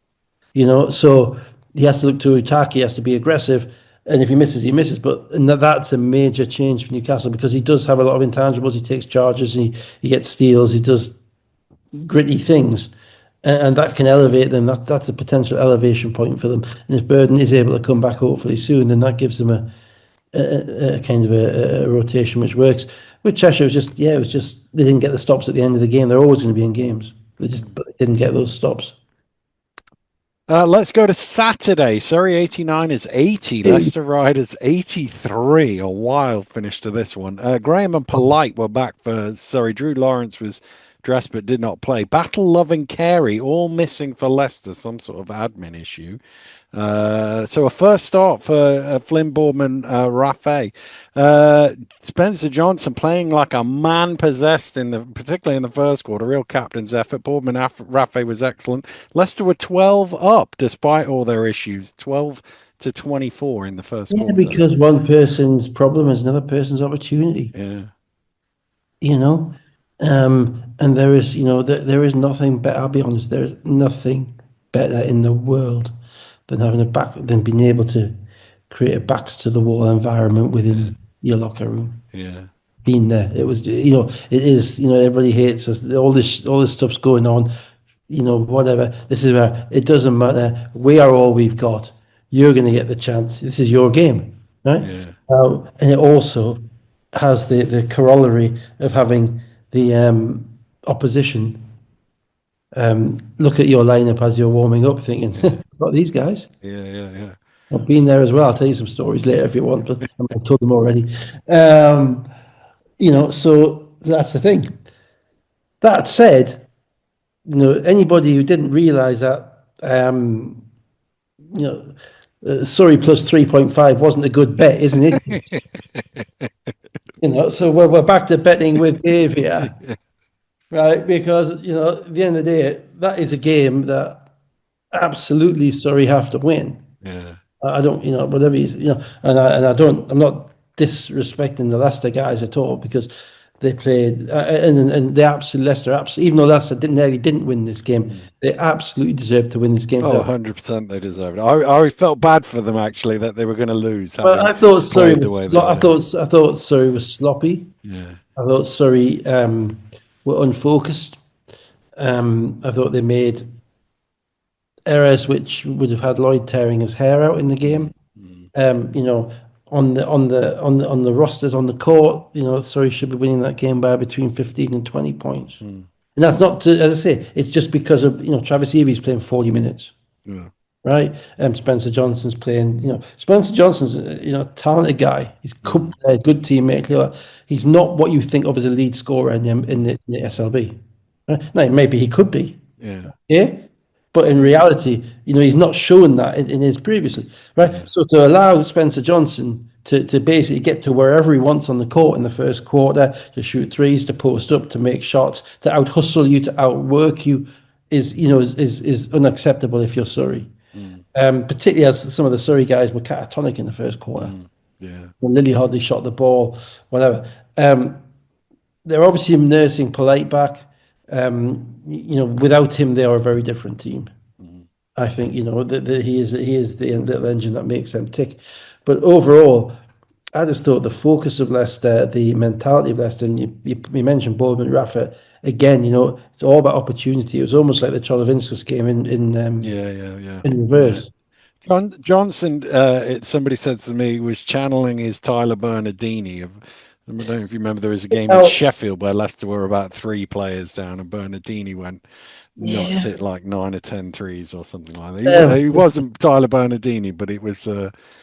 So he has to look to attack. He has to be aggressive. And if he misses, he misses. But that's a major change for Newcastle, because he does have a lot of intangibles. He takes charges, and he gets steals. He does gritty things, and that can elevate them. That's a potential elevation point for them. And if Burden is able to come back hopefully soon, then that gives them a kind of a rotation which works. With Cheshire, it was just they didn't get the stops at the end of the game. They're always going to be in games. But they didn't get those stops. Let's go to Saturday. Surrey 89 is 80. Leicester Riders 83. A wild finish to this one. Graham and Polite were back for Surrey. Drew Lawrence was dressed but did not play. Battle Loving Carey all missing for Leicester. Some sort of admin issue. So a first start for Flynn Boardman, Rafe. Spencer Johnson playing like a man possessed particularly in the first quarter. Real captain's effort. Boardman, Rafe was excellent. Leicester were 12 up despite all their issues. 12-24 in the first Yeah, quarter. because one person's problem is another person's opportunity. Yeah. And there is nothing better. I'll be honest. There is nothing better in the world than being able to create a backs to the wall environment within your locker room. Yeah. Being there, it was. It is. Everybody hates us. All this stuff's going on. Whatever. This is where it doesn't matter. We are all we've got. You're going to get the chance. This is your game, right? Yeah. And it also has the corollary of having the opposition look at your lineup as you're warming up, thinking, "Got these guys." Yeah. Yeah. I've been there as well. I'll tell you some stories later if you want, but I've told them already. So that's the thing. That said, anybody who didn't realise that, Surrey plus 3.5 wasn't a good bet, isn't it? So we're back to betting with Dave here, right? Because at the end of the day, that is a game that absolutely Surrey have to win. Yeah. I don't, whatever he's, I'm not disrespecting the Leicester guys at all, because they played, and they absolutely, Leicester, even though Leicester didn't win this game, they absolutely deserved to win this game. Oh, 100% they deserved it. I felt bad for them, actually, that they were going to lose. Well, I thought Surrey the way they I thought Surrey was sloppy. Yeah. I thought Surrey were unfocused. I thought they made errors which would have had Lloyd tearing his hair out in the game. on the rosters on the court, Surrey should be winning that game by between 15 and 20 points. Mm, And that's not to, as I say, it's just because of, Travis Evie's playing 40 minutes, yeah. right? Spencer Johnson's playing, Spencer Johnson's, a talented guy. He's Mm, a good teammate. He's not what you think of as a lead scorer in the SLB. Right? Now, maybe he could be, yeah. yeah. But in reality, he's not shown that in his previously, right? Mm, So to allow Spencer Johnson to basically get to wherever he wants on the court in the first quarter, to shoot threes, to post up, to make shots, to out hustle you, to outwork you, is unacceptable if you're Surrey. mm, Particularly as some of the Surrey guys were catatonic in the first quarter. mm, yeah. When Lily hardly shot the ball, whatever. They're obviously nursing Polite back. Without him, they are a very different team. Mm, I think that he is the little engine that makes them tick. But overall, I just thought the focus of Leicester, the mentality of Leicester, and you mentioned Bournemouth, Rafa again. It's all about opportunity. It was almost like the Cholovinskis game yeah, yeah, yeah, in yeah. reverse. Johnson, somebody said to me, was channeling his Tyler Bernardini. I don't know if you remember, there was a game in Now, Sheffield where Leicester were about three players down, and Bernardini went nuts, yeah, hit like 9 or 10 threes or something like that. He um, wasn't Tyler Bernardini, but it was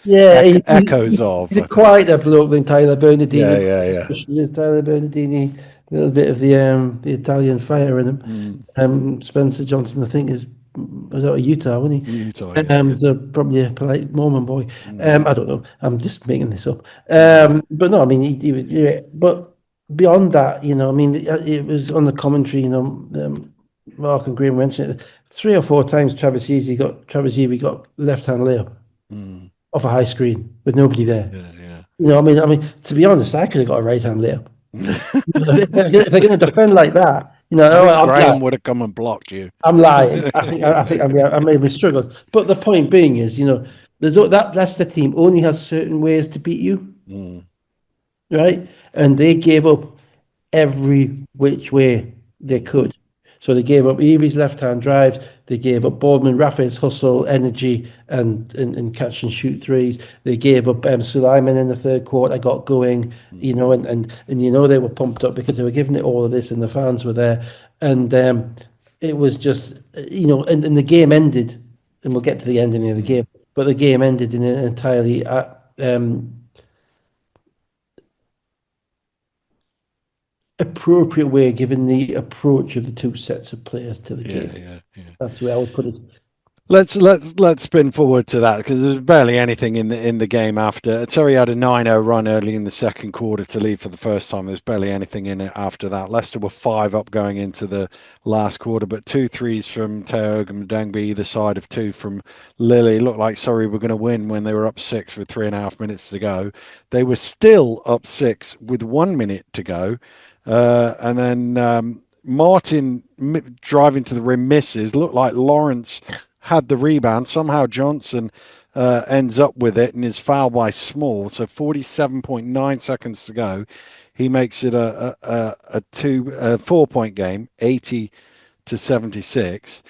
yeah, echoes of. he's a quieter bloke than Tyler Yeah, Bernardini. yeah, yeah. There's Tyler Bernardini, a little bit of the Italian fire in him. Mm, Spencer Johnson, I think, was out of Utah, wasn't he? Utah, yeah. So probably a polite Mormon boy. Mm, I don't know. I'm just making this up. mm, But no, I mean, yeah. But beyond that, I mean, it was on the commentary. Mark and Graham mentioned it 3 or 4 times. Travis Evie got left hand layup mm, off a high screen with nobody there. yeah, yeah. I mean, to be honest, I could have got a right hand layup. If they're going to defend like that, I think I'm lying. Graham would have come and blocked you. I'm lying. I may have struggled. But the point being is, that Leicester team only has certain ways to beat you, Mm, right? And they gave up every which way they mm, could. So they gave up Evie's left-hand drives. They gave up Boardman Rafa's hustle, energy, and catch and shoot threes. They gave up Sulaiman in the third quarter, got going, mm, and they were pumped up because they were giving it all of this, and the fans were there, and it was just and the game ended, and we'll get to the ending of the mm, game, but the game ended in an entirely appropriate way, given the approach of the two sets of players to the yeah, game. yeah, yeah. That's the way I would put it. Let's spin forward to that because there's barely anything in the game after. Surrey had a 9-0 run early in the second quarter to lead for the first time. There's barely anything in it after that. Leicester were 5 up going into the last quarter, but 2 threes from Teo and Mdangbi, either side of 2 from Lily. Looked like Surrey were going to win when they were up 6 with 3.5 minutes to go. They were still up 6 with 1 minute to go, and then Martin driving to the rim misses. Looked like Lawrence had the rebound. Somehow Johnson ends up with it and is fouled by Small. So 47.9 seconds to go. He makes it a 4 point game, 80-76.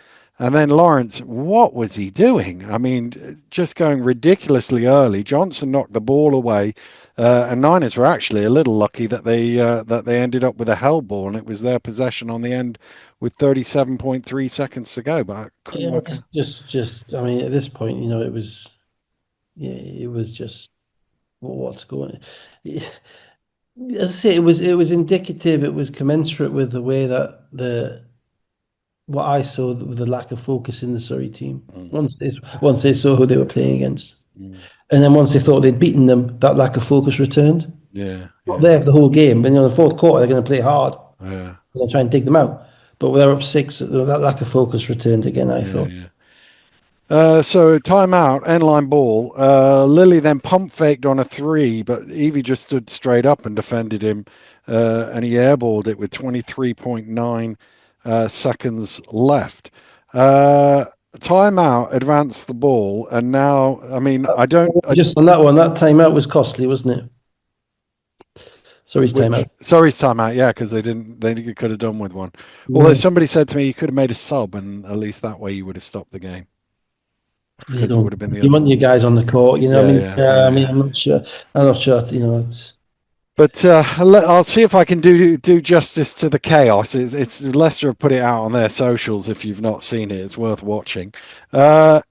And then Lawrence, what was he doing? I mean, just going ridiculously early. Johnson knocked the ball away, and Niners were actually a little lucky that they ended up with a hell ball, and it was their possession on the end with 37.3 seconds to go. But I couldn't Yeah, work out. just. I mean, at this point, it was. Yeah, it was just what's going on. As I say, it was indicative. It was commensurate with the way that what I saw with the lack of focus in the Surrey team. Mm, Once they saw who they were playing against, mm, and then once they thought they'd beaten them, that lack of focus returned. yeah, Not yeah, there for the whole game, but the fourth quarter they're going to play hard. yeah, They're going to try and dig them out. But when they're up 6, that lack of focus returned again, I yeah, thought. yeah. So timeout, end line ball. Lily then pump faked on a 3, but Evie just stood straight up and defended him, and he airballed it with 23.9 seconds left. Timeout, advanced the ball, and now, I mean, Just on that one, that timeout was costly, wasn't it? Sorry's which, timeout. sorry, timeout, yeah, because they could have done with one. Although Yeah. somebody said to me you could have made a sub, and at least that way you would have stopped the game. You because it would don't. have been the You other want one. your guys on the court. You know. Yeah, yeah, I yeah, mean, yeah. I'm not sure. I'm not sure. That, it's. But I'll see if I can do justice to the chaos. It's Leicester have put it out on their socials. If you've not seen it, it's worth watching.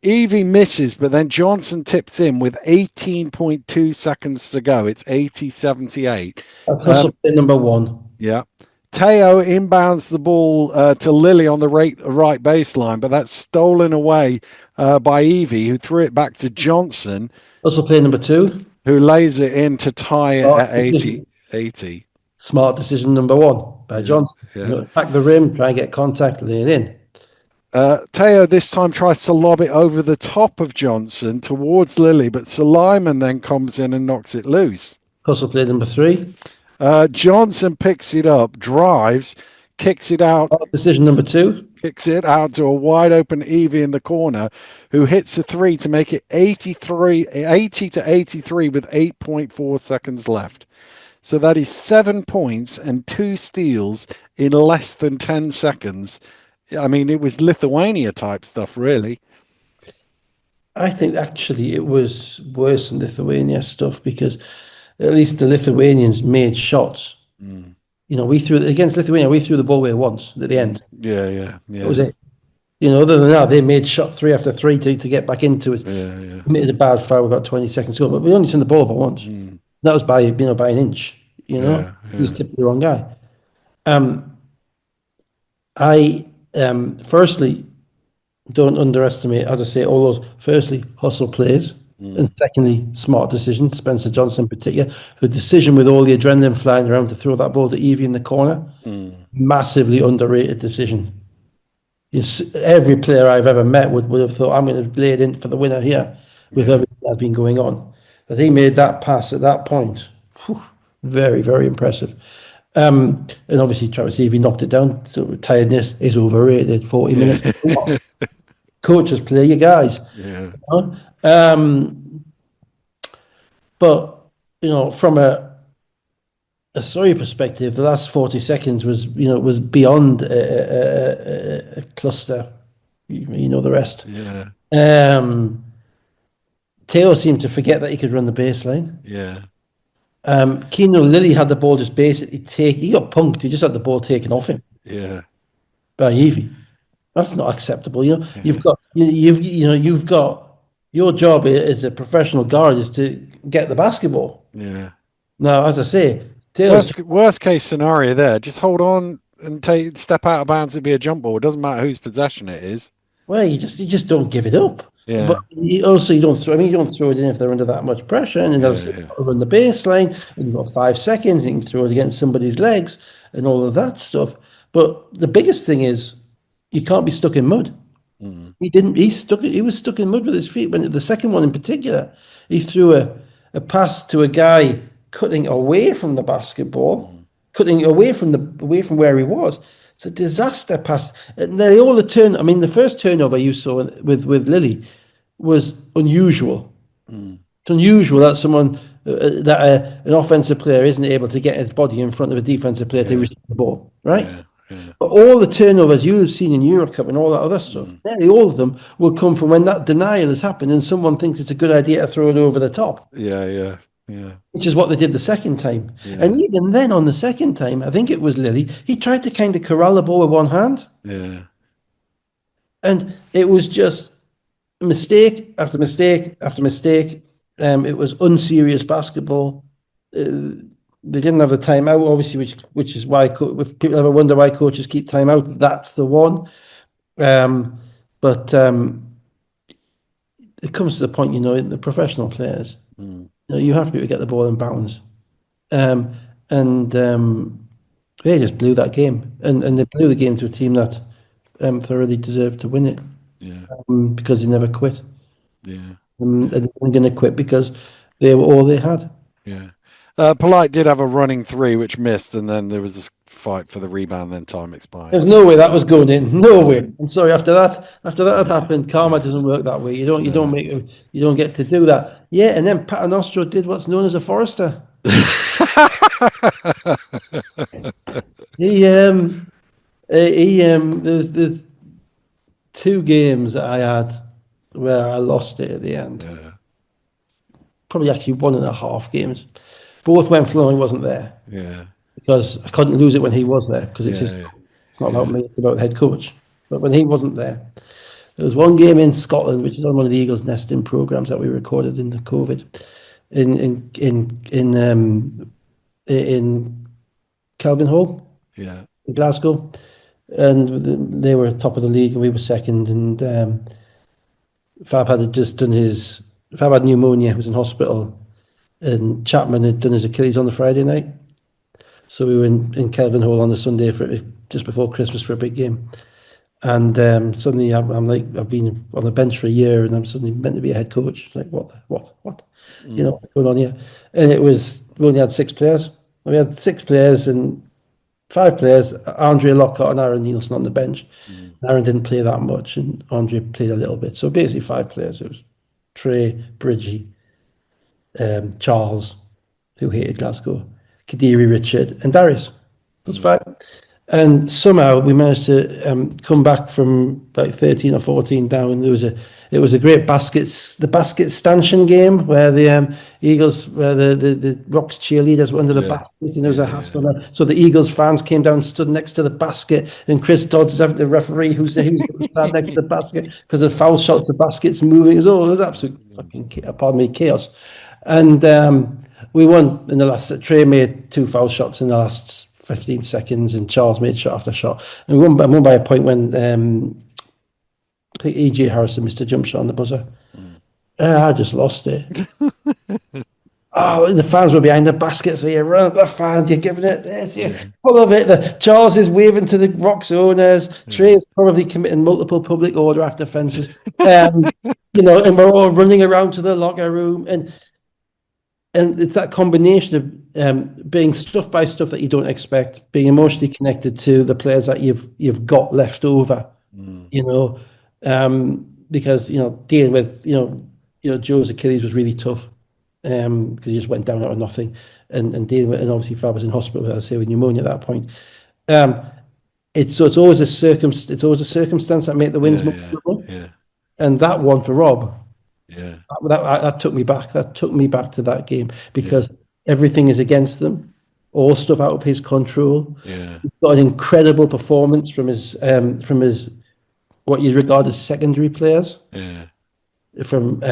Evie misses, but then Johnson tips in with 18.2 seconds to go. It's 80-78. That's hustle play number one. Yeah. Teo inbounds the ball to Lily on the right baseline, but that's stolen away by Evie, who threw it back to Johnson, Hustle play number two. who lays it in to tie it Smart at decision. 80. Smart decision number one by Yeah, Johnson. yeah. Attack the rim, try and get contact, lay it in. Teo this time tries to lob it over the top of Johnson towards Lily, but Suleiman then comes in and knocks it loose. Hustle play number three. Johnson picks it up, drives, kicks it out, Smart decision number two. kicks it out to a wide open Evie in the corner, who hits a three to make it 80-83 with 8.4 seconds left. So that is 7 points and 2 steals in less than 10 seconds. I mean, it was Lithuania type stuff, really. I think actually it was worse than Lithuania stuff because at least the Lithuanians made shots. We threw against Lithuania. We threw the ball away once at the end. Yeah, yeah, yeah. That was it. Other than that, they made shot three after three to get back into it. Yeah, yeah. Committed a bad foul about 20 seconds ago, but we only turned the ball over once. That was by by an inch. Yeah, He was tipped to the wrong guy. I firstly don't underestimate, as I say, all those. Firstly, hustle plays, and secondly, smart decisions. Spencer Johnson in particular, the decision with all the adrenaline flying around to throw that ball to Evie in the corner, massively underrated decision. Every player I've ever met would have thought, I'm going to lay it in for the winner here, with everything that's been going on. But he made that pass at that point. Whew, very, very impressive. And obviously, Travis Evie knocked it down. So tiredness is overrated. 40 minutes. Coaches, play your guys. Yeah. But from a Surrey perspective, the last 40 seconds was beyond a cluster. The rest. Yeah. Teo seemed to forget that he could run the baseline. Yeah. Keno Lilly had the ball just basically he got punked. He just had the ball taken off him Yeah. by Evie. That's not acceptable. You've got your job as a professional guard is to get the basketball. Yeah. Now, as I say, Worst case scenario there. Just hold on and step out of bounds. It'd be a jump ball. It doesn't matter whose possession it is. well, you just don't give it up. Yeah. But you don't throw. I mean, you don't throw it in if they're under that much pressure, and then run the baseline, and you've got 5 seconds. You can throw it against somebody's legs and all of that stuff. But the biggest thing is you can't be stuck in mud. He didn't. He was stuck in mud with his feet. When the second one in particular, he threw a pass to a guy cutting away from the basketball, cutting away from where he was. It's a disaster pass. Nearly all the I mean, the first turnover you saw with Lily was unusual. It's unusual that someone an offensive player isn't able to get his body in front of a defensive player to receive the ball, right? Yeah. Yeah. But all the turnovers you've seen in Eurocup and all that other stuff, nearly all of them will come from when that denial has happened and someone thinks it's a good idea to throw it over the top. Yeah. Yeah. Yeah. Which is what they did the second time. Yeah. And even then, on the second time, I think it was Lily, he tried to kind of corral the ball with one hand. Yeah. And it was just mistake after mistake after mistake. It was unserious basketball. They didn't have the timeout, obviously, which is why if people ever wonder why coaches keep timeout, that's the one. But it comes to the point, the professional players, you have to be able to get the ball in bounds. And they just blew that game. And they blew the game to a team that thoroughly deserved to win it. Yeah. Because they never quit. Yeah. And they weren't going to quit because they were all they had. Yeah. Polite did have a running three, which missed, and then there was this fight for the rebound, then time expired. There's no way that was going in. No way. And sorry, after that had happened, karma doesn't work that way. You don't get to do that. Yeah, and then Paternostro did what's known as a Forrester. There's 2 games that I had where I lost it at the end. Yeah, Probably actually 1.5 games. Both when Floney wasn't there yeah, because I couldn't lose it when he was there because it's his. yeah, It's not about yeah, me. It's about the head coach. But when he wasn't there, there was one game in Scotland, which is on one of the Eagles nesting programs that we recorded in the COVID, in in in in um, in Kelvin Hall yeah, in Glasgow, and they were top of the league and we were second. And Fab had just done his Fab had pneumonia, was in hospital, and Chapman had done his Achilles on the Friday night. So we were in Kelvin Hall on the Sunday for just before Christmas for a big game. And suddenly I'm like, I've been on the bench for a year and I'm suddenly meant to be a head coach. Like, what? You know, mm, what's going on here? And we only had 6 players. We had 6 players and 5 players, Andre Lockhart and Aaron Nielsen on the bench. mm, Aaron didn't play that much and Andre played a little bit. So basically 5 players. It was Trey, Bridgie, Charles, who hated Glasgow, Kadiri, Richard, and Darius. That's mm, fine. And somehow we managed to come back from like 13 or 14 down. It was a great the basket stanchion game where the Eagles, where the Rocks cheerleaders were under the yeah, basket, and there was a yeah, hassle there. So the Eagles fans came down and stood next to the basket, and Chris Dodds is having the referee who's going to stand next to the basket because the foul shots, the basket's moving. It was absolute fucking, pardon me, chaos. And we won in the last. Trey made 2 foul shots in the last 15 seconds, and Charles made shot after shot. And we won by a point when I think E.J. Harrison missed a jump shot on the buzzer. mm, I just lost it. Oh, and the fans were behind the basket, so you run up the fans, you're giving it this, you're yeah, full of it. Charles is waving to the Rocks owners. Trey yeah, is probably committing multiple public order act offences. You know, and we're all running around to the locker room, and it's that combination of being stuffed by stuff that you don't expect, being emotionally connected to the players that you've got left over, mm, you know, because dealing with Joe's Achilles was really tough because he just went down out of nothing, and dealing with, and obviously Fab was in hospital, as I say, with pneumonia at that point. Um, it's always a circumstance that make the wins yeah, more yeah, memorable, yeah, and that one for Rob. yeah, That took me back. That took me back to that game yeah, because everything is against them. All stuff out of his control. yeah, He's got an incredible performance from his what you regard as secondary players. yeah, From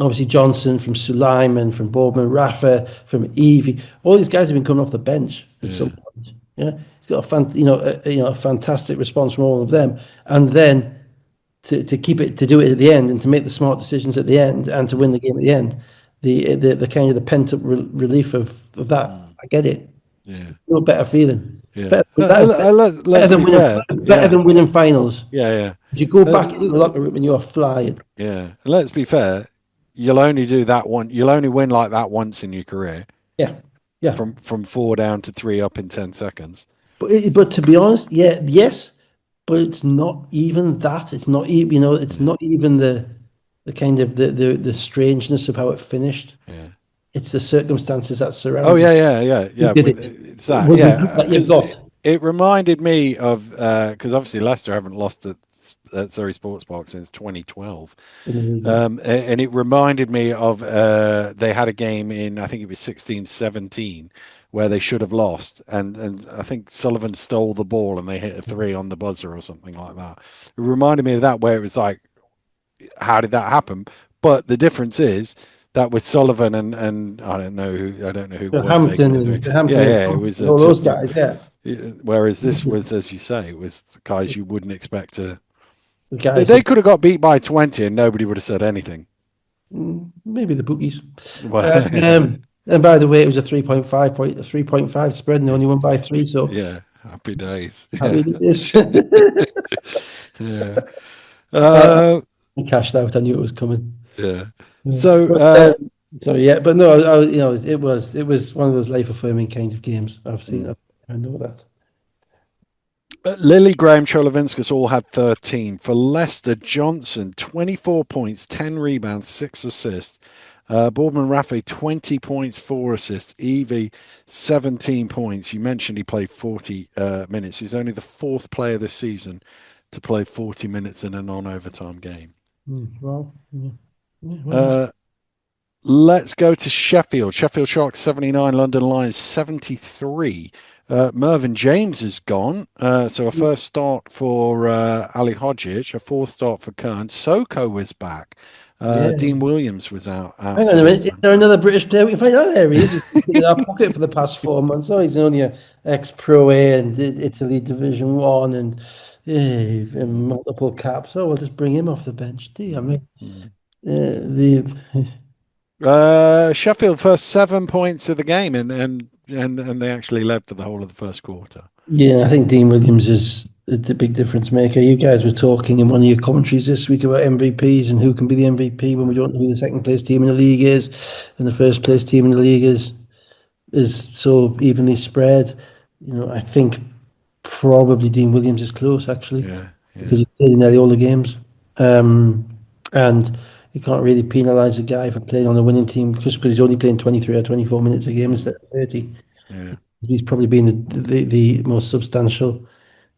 obviously Johnson, from Sulaiman, from Boardman, Rafa, from Evie. All these guys have been coming off the bench at some yeah, point. Yeah, he's got a fantastic response from all of them, and then to keep it, to do it at the end and to make the smart decisions at the end and to win the game at the end, the kind of the pent up relief of that, mm, I get it. yeah, Feel better feeling. yeah. Better, better, Let's be fair. better Yeah, than winning finals. yeah, yeah. You go Uh, back in the locker room and you are flying. yeah. And let's be fair. You'll only do that one. You'll only win like that once in your career, Yeah, yeah. from 4 down to 3 up in 10 seconds. But to be honest, yeah, yes, but it's not even that. It's not even it's Yeah, not even the kind of the strangeness of how it finished. yeah. It's the circumstances that Oh surround it. yeah, yeah, yeah, Who yeah. did With it? it's It that, was the yeah, group that you've because got. it reminded me of because obviously Leicester haven't lost at Surrey Sports Park since 2012. In the league. And it reminded me of they had a game in, I think it was 16-17, where they should have lost, and I think Sullivan stole the ball and they hit a three on the buzzer or something like that. It reminded me of that, where it was like, how did that happen? But the difference is that with Sullivan and I don't know who it The was making Hampton the three. and the Yeah, Hampton and yeah, it was all those just a. guys, yeah. Whereas this was, as you say, it was guys you wouldn't expect to. The They, guys they that could have got beat by 20 and nobody would have said anything. maybe the bookies. Well, And by the way, it was a 3.5 spread, and they only won by 3. So yeah, happy days. happy Yeah, days. yeah, I uh, cashed out. I knew it was coming. yeah. Yeah. So So yeah, but no, it was one of those life affirming kind of games I've seen. mm. I know that. Lily, Graham, Cholovinskas all had 13. For Leicester, Johnson, 24 points, 10 rebounds, 6 assists. Boardman Rafe, 20 points, 4 assists. Evie, 17 points. You mentioned he played 40 minutes. He's only the 4th player this season to play 40 minutes in a non-overtime game. Well, yeah. Yeah, well, Uh, let's go to Sheffield. Sheffield Sharks 79, London Lions 73. Mervyn James is gone. So a first start for Ali Hodgic, a fourth start for Kern. Soko was back. yeah. Dean Williams was out Hang for on a this minute. Is one. there another British player we can find out? There he is. He's been sitting in our pocket for the past 4 months. Oh, he's only a ex-Pro A and did Italy Division One and, yeah, and Mm, multiple caps. Oh, we'll just bring him off the bench. Dear mm, me. mm. The Sheffield first 7 points of the game, and they actually led for the whole of the first quarter. Yeah, I think Dean Williams is the big difference maker. You guys were talking in one of your commentaries this week about MVPs and who can be the MVP when we don't know who the second place team in the league is, and the first place team in the league is so evenly spread. I think probably Dean Williams is close actually Yeah, because yeah. he played in nearly all the games, and you can't really penalise a guy for playing on a winning team just because he's only playing 23 or 24 minutes a game instead Mm, of 30. yeah. He's probably been the most substantial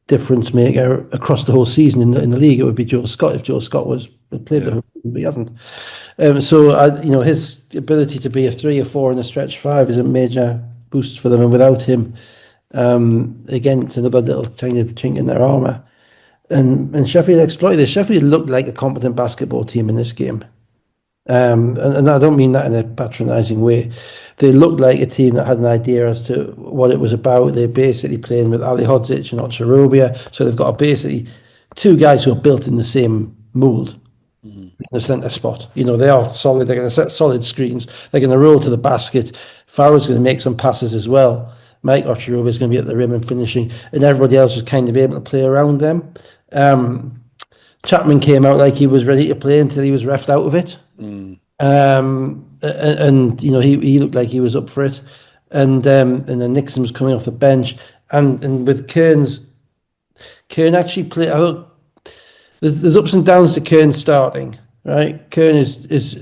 difference maker across the whole season in the league. It would be Joe Scott if Joe Scott was had played the Yeah. whole season, but he hasn't. His ability to be a 3 or 4 in a stretch five is a major boost for them, and without him, again, it's another little kind of chink in their armour. And Sheffield exploited this. Sheffield looked like a competent basketball team in this game. And I don't mean that in a patronising way. They looked like a team that had an idea as to what it was about. They're basically playing with Ali Hodzic and Ocherobia. So they've got basically two guys who are built in the same mould Mm, in the centre spot. They are solid. They're going to set solid screens. They're going to roll to the basket. Farrell's going to make some passes as well. Mike Ocherobia is going to be at the rim and finishing. And everybody else was kind of able to play around them. Chapman came out like he was ready to play until he was refed out of it. mm, He looked like he was up for it, and then Nixon was coming off the bench, and with Kern actually play. I thought there's ups and downs to Kern starting. Right, Kern is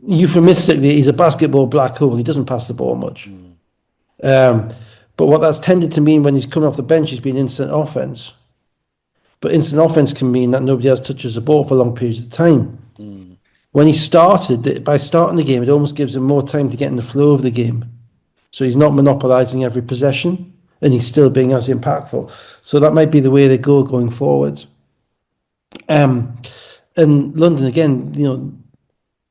euphemistically he's a basketball black hole. He doesn't pass the ball much. mm, Um, but what that's tended to mean when he's coming off the bench, he's been instant offense. But instant offense can mean that nobody else touches the ball for long periods of time. mm, When he started, by starting the game, it almost gives him more time to get in the flow of the game. So he's not monopolising every possession and he's still being as impactful. So that might be the way they go going forward. And London, again,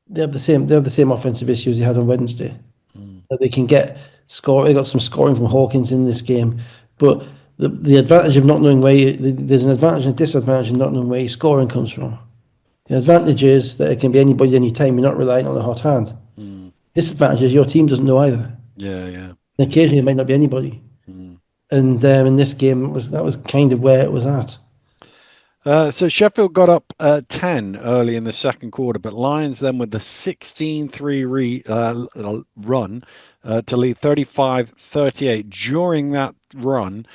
they have the same offensive issues they had on Wednesday. mm, That they can get score. They got some scoring from Hawkins in this game, but the advantage of not knowing there's an advantage and a disadvantage in not knowing where your scoring comes from. The advantage is that it can be anybody anytime. You're not relying on a hot hand. mm. Disadvantage is your team doesn't know either. Yeah, yeah. And occasionally it might not be anybody. Mm. And in this game, that was kind of where it was at. So Sheffield got up 10 early in the second quarter, but Lions then with the 16-3 run to lead 35-38. During that run,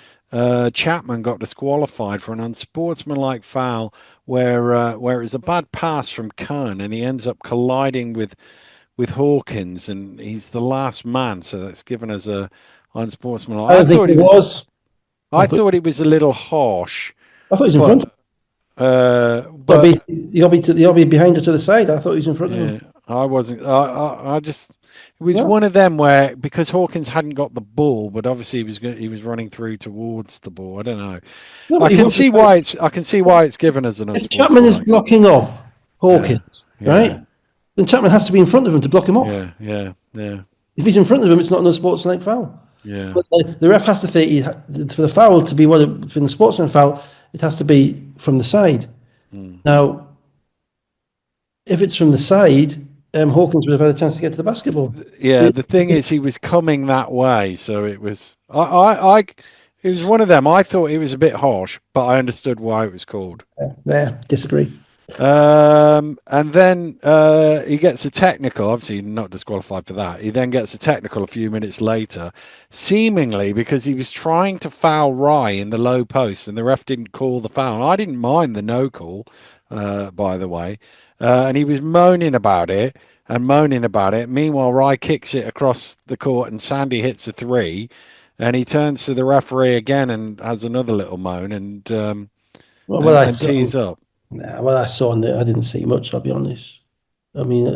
Chapman got disqualified for an unsportsmanlike foul where it's a bad pass from Kern and he ends up colliding with Hawkins and he's the last man, so that's given us a unsportsmanlike. I don't think it was. I I thought, thought it was a little harsh, I thought he was in front of but him. but He got to be behind or to the side. I thought he was in front of yeah, him. I wasn't. I just it was No, one of them where because Hawkins hadn't got the ball, but obviously he was running through towards the ball. I don't know. no, but he wasn't. I can see why it's given as an If Chapman is unsportsmanlike. blocking off Yeah, Hawkins, yeah, right, then Chapman has to be in front of him to block him off. yeah, yeah, yeah, If he's in front of him, it's not a sportsmanlike foul. yeah. But the ref has to think for the foul to be for the sportsman foul, it has to be from the side. Mm. Now, if it's from the side, Hawkins would have had a chance to get to the basketball. Yeah, the thing is, he was coming that way, so it was. It was one of them. I thought it was a bit harsh, but I understood why it was called. Yeah, disagree. And then he gets a technical. Obviously, not disqualified for that. He then gets a technical a few minutes later, seemingly because he was trying to foul Rye in the low post, and the ref didn't call the foul. I didn't mind the no call, by the way, and he was moaning about it and moaning about it. Meanwhile, Rye kicks it across the court, and Sandy hits a three. and he turns to the referee again and has another little moan and Well, what I saw, tees up. nah, what I saw, I didn't see much. I'll be honest. I mean,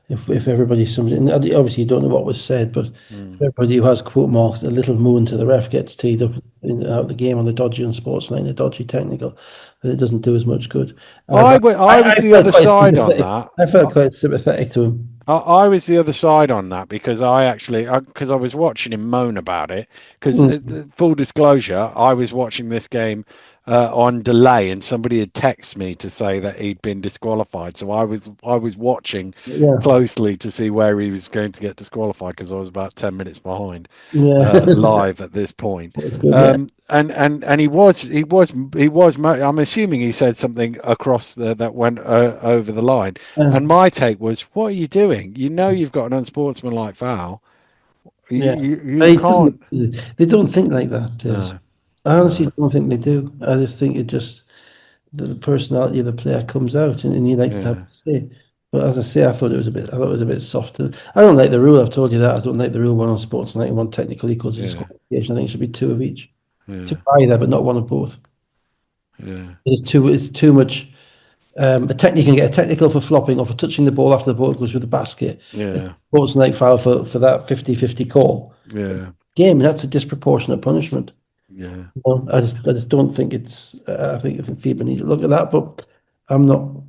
if everybody, somebody, and obviously you don't know what was said, but Mm. everybody who has quote marks a little moon to the ref gets teed up out of the game on the dodgy on sports line, the dodgy technical, and it doesn't do as much good. And I was the other side on that. I felt quite sympathetic to him. I was the other side on that because I was watching him moan about it. Because Mm, full disclosure, I was watching this game on delay, and somebody had texted me to say that he'd been disqualified. So I was watching yeah, closely to see where he was going to get disqualified because I was about 10 minutes behind yeah, live at this point. it's good. Yeah, And I'm assuming he said something across that went over the line. uh, And my take was, what are you doing? You know you've got an unsportsmanlike foul. yeah. You But it doesn't. can't. They don't think like that, Des. No, I honestly no, don't think they do. I just think it just the personality of the player comes out, and he likes to have yeah, a say. But as I say, I thought it was a bit softer. I don't like the rule. I've told you that. I don't like the rule one on sports and one technical equals a yeah, disqualification. I think it should be two of each, two yeah, of either, but not one of both. yeah, It's too much. A technique can get a technical for flopping or for touching the ball after the ball goes through the basket. A yeah, sports night foul for that 50-50 call. yeah, Game, that's a disproportionate punishment. yeah. Well, I just don't think it's. I think FIBA needs to look at that, but I'm not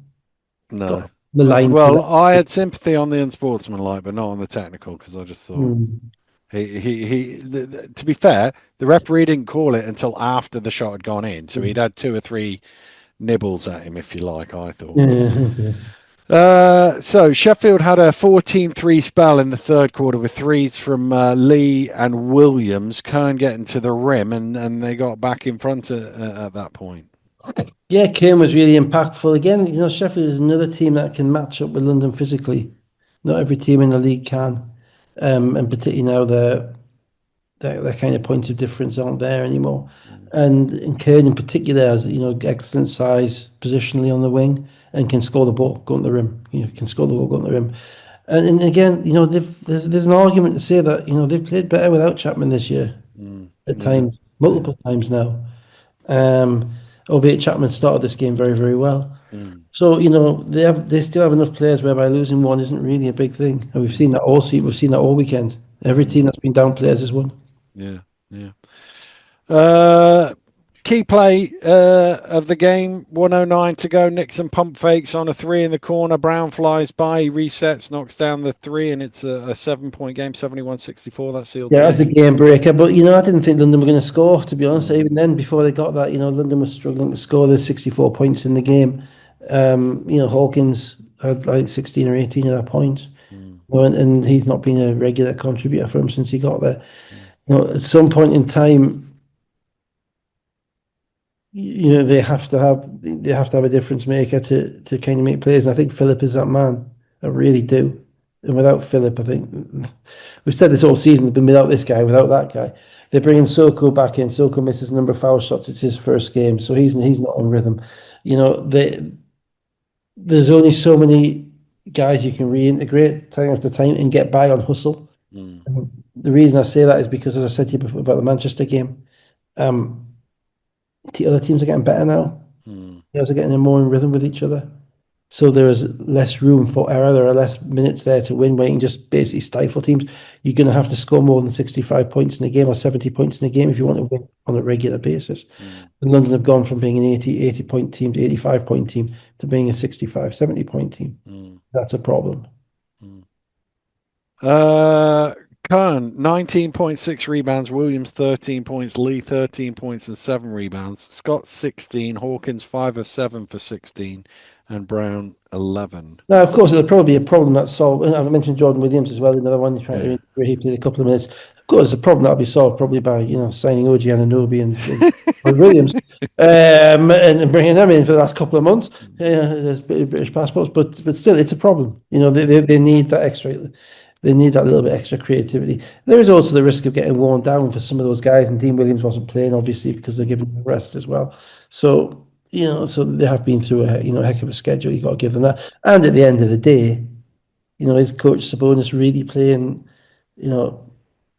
No. got the line to Well, that. I had sympathy on the unsportsmanlike, but not on the technical because I just thought Mm. to be fair, the referee didn't call it until after the shot had gone in. So he'd had two or three nibbles at him, if you like, I thought. Yeah, okay. So Sheffield had a 14-3 spell in the third quarter with threes from Lee and Williams. Kern getting to the rim, and they got back in front at that point. Yeah, Kane was really impactful. Again, Sheffield is another team that can match up with London physically. Not every team in the league can. And particularly now their kind of points of difference aren't there anymore. And Kane in particular has, excellent size positionally on the wing and can score the ball, go on the rim. Can score the ball, go on the rim. And again, there's an argument to say that, they've played better without Chapman this year at Yeah, times, yeah, multiple times now. Um, Albeit Chapman started this game very, very well. mm, So, they still have enough players whereby losing one isn't really a big thing. And we've seen that we've seen that all weekend. Every team that's been down players has won. yeah, yeah. Uh, Key play of the game, 109 to go. Nixon pump fakes on a three in the corner. Brown flies by, he resets, knocks down the three, and it's a 7 point game, 71-64. That sealed the Yeah, that's a game. game breaker. But I didn't think London were going to score, to be honest. Mm, Even then, before they got that, London was struggling to score the 64 points in the game. Hawkins had like 16 or 18 of their points. mm, And he's not been a regular contributor for him since he got there. mm, At some point in time, they have to have a difference maker to kind of make plays. And I think Philip is that man. I really do. And without Philip, I think we've said this all season. They've been without this guy, without that guy. They're bringing Soko back in. Soko misses a number of foul shots. It's his first game, so he's not on rhythm. There's only so many guys you can reintegrate time after time and get by on hustle. mm, And the reason I say that is because, as I said to you before about the Manchester game, um, the other teams are getting better now. mm, Players are getting more in rhythm with each other. So there is less room for error. There are less minutes there to win where you can just basically stifle teams. You're going to have to score more than 65 points in a game or 70 points in a game if you want to win on a regular basis. mm, And London have gone from being an 80 point team to 85 point team to being a 65, 70 point team. mm, That's a problem. mm. Uh, Kern, 19.6 rebounds. Williams, 13 points. Lee, 13 points and 7 rebounds. Scott, 16. Hawkins, 5 of 7 for 16. And Brown, 11. Now, of course, it'll probably be a problem that's solved. And I've mentioned Jordan Williams as well, another one trying to Yeah. integrate. He played a couple of minutes. Of course, it's a problem that'll be solved probably by signing OG Anunoby and Williams, and bringing them in for the last couple of months. There's British passports, but still, it's a problem. They need that extra. They need that little bit extra creativity. There is also the risk of getting worn down for some of those guys, and Dean Williams wasn't playing obviously because they're giving him a rest as well. So so they have been through a heck of a schedule. You got to give them that. And at the end of the day, is Coach Sabonis really playing, you know,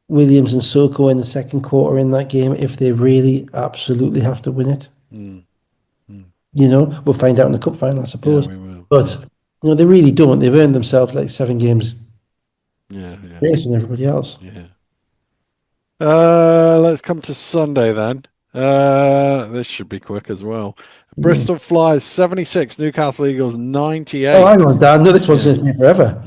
Williams and Soko in the second quarter in that game if they really absolutely have to win it. Mm, mm. We'll find out in the cup final, I Yeah, suppose. we will. But, Yeah, they really don't. They've earned themselves like 7 games yeah, yeah, greater than everybody else. yeah. Let's come to Sunday then. This should be quick as well. Mm. Bristol Flyers 76, Newcastle Eagles Oh, hang 98. on, Dan. No, this one's Yeah. going to take forever.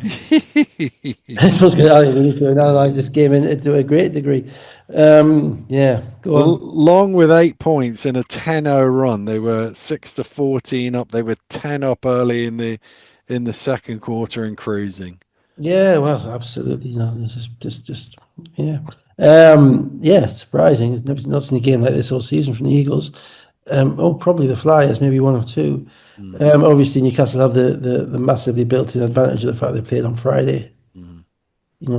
This one's going to, we need to analyse this game to a great degree. Yeah, go on. Long with 8 points in a 10-0 run. They were 6 to 14 up. They were 10 up early in the second quarter and cruising. Yeah, well, absolutely. This is just yeah. Yeah, surprising. I've never not seen a game like this all season from the Eagles. Probably the Flyers, maybe one or two. Mm, Obviously Newcastle have the massively built-in advantage of the fact they played on Friday. mm,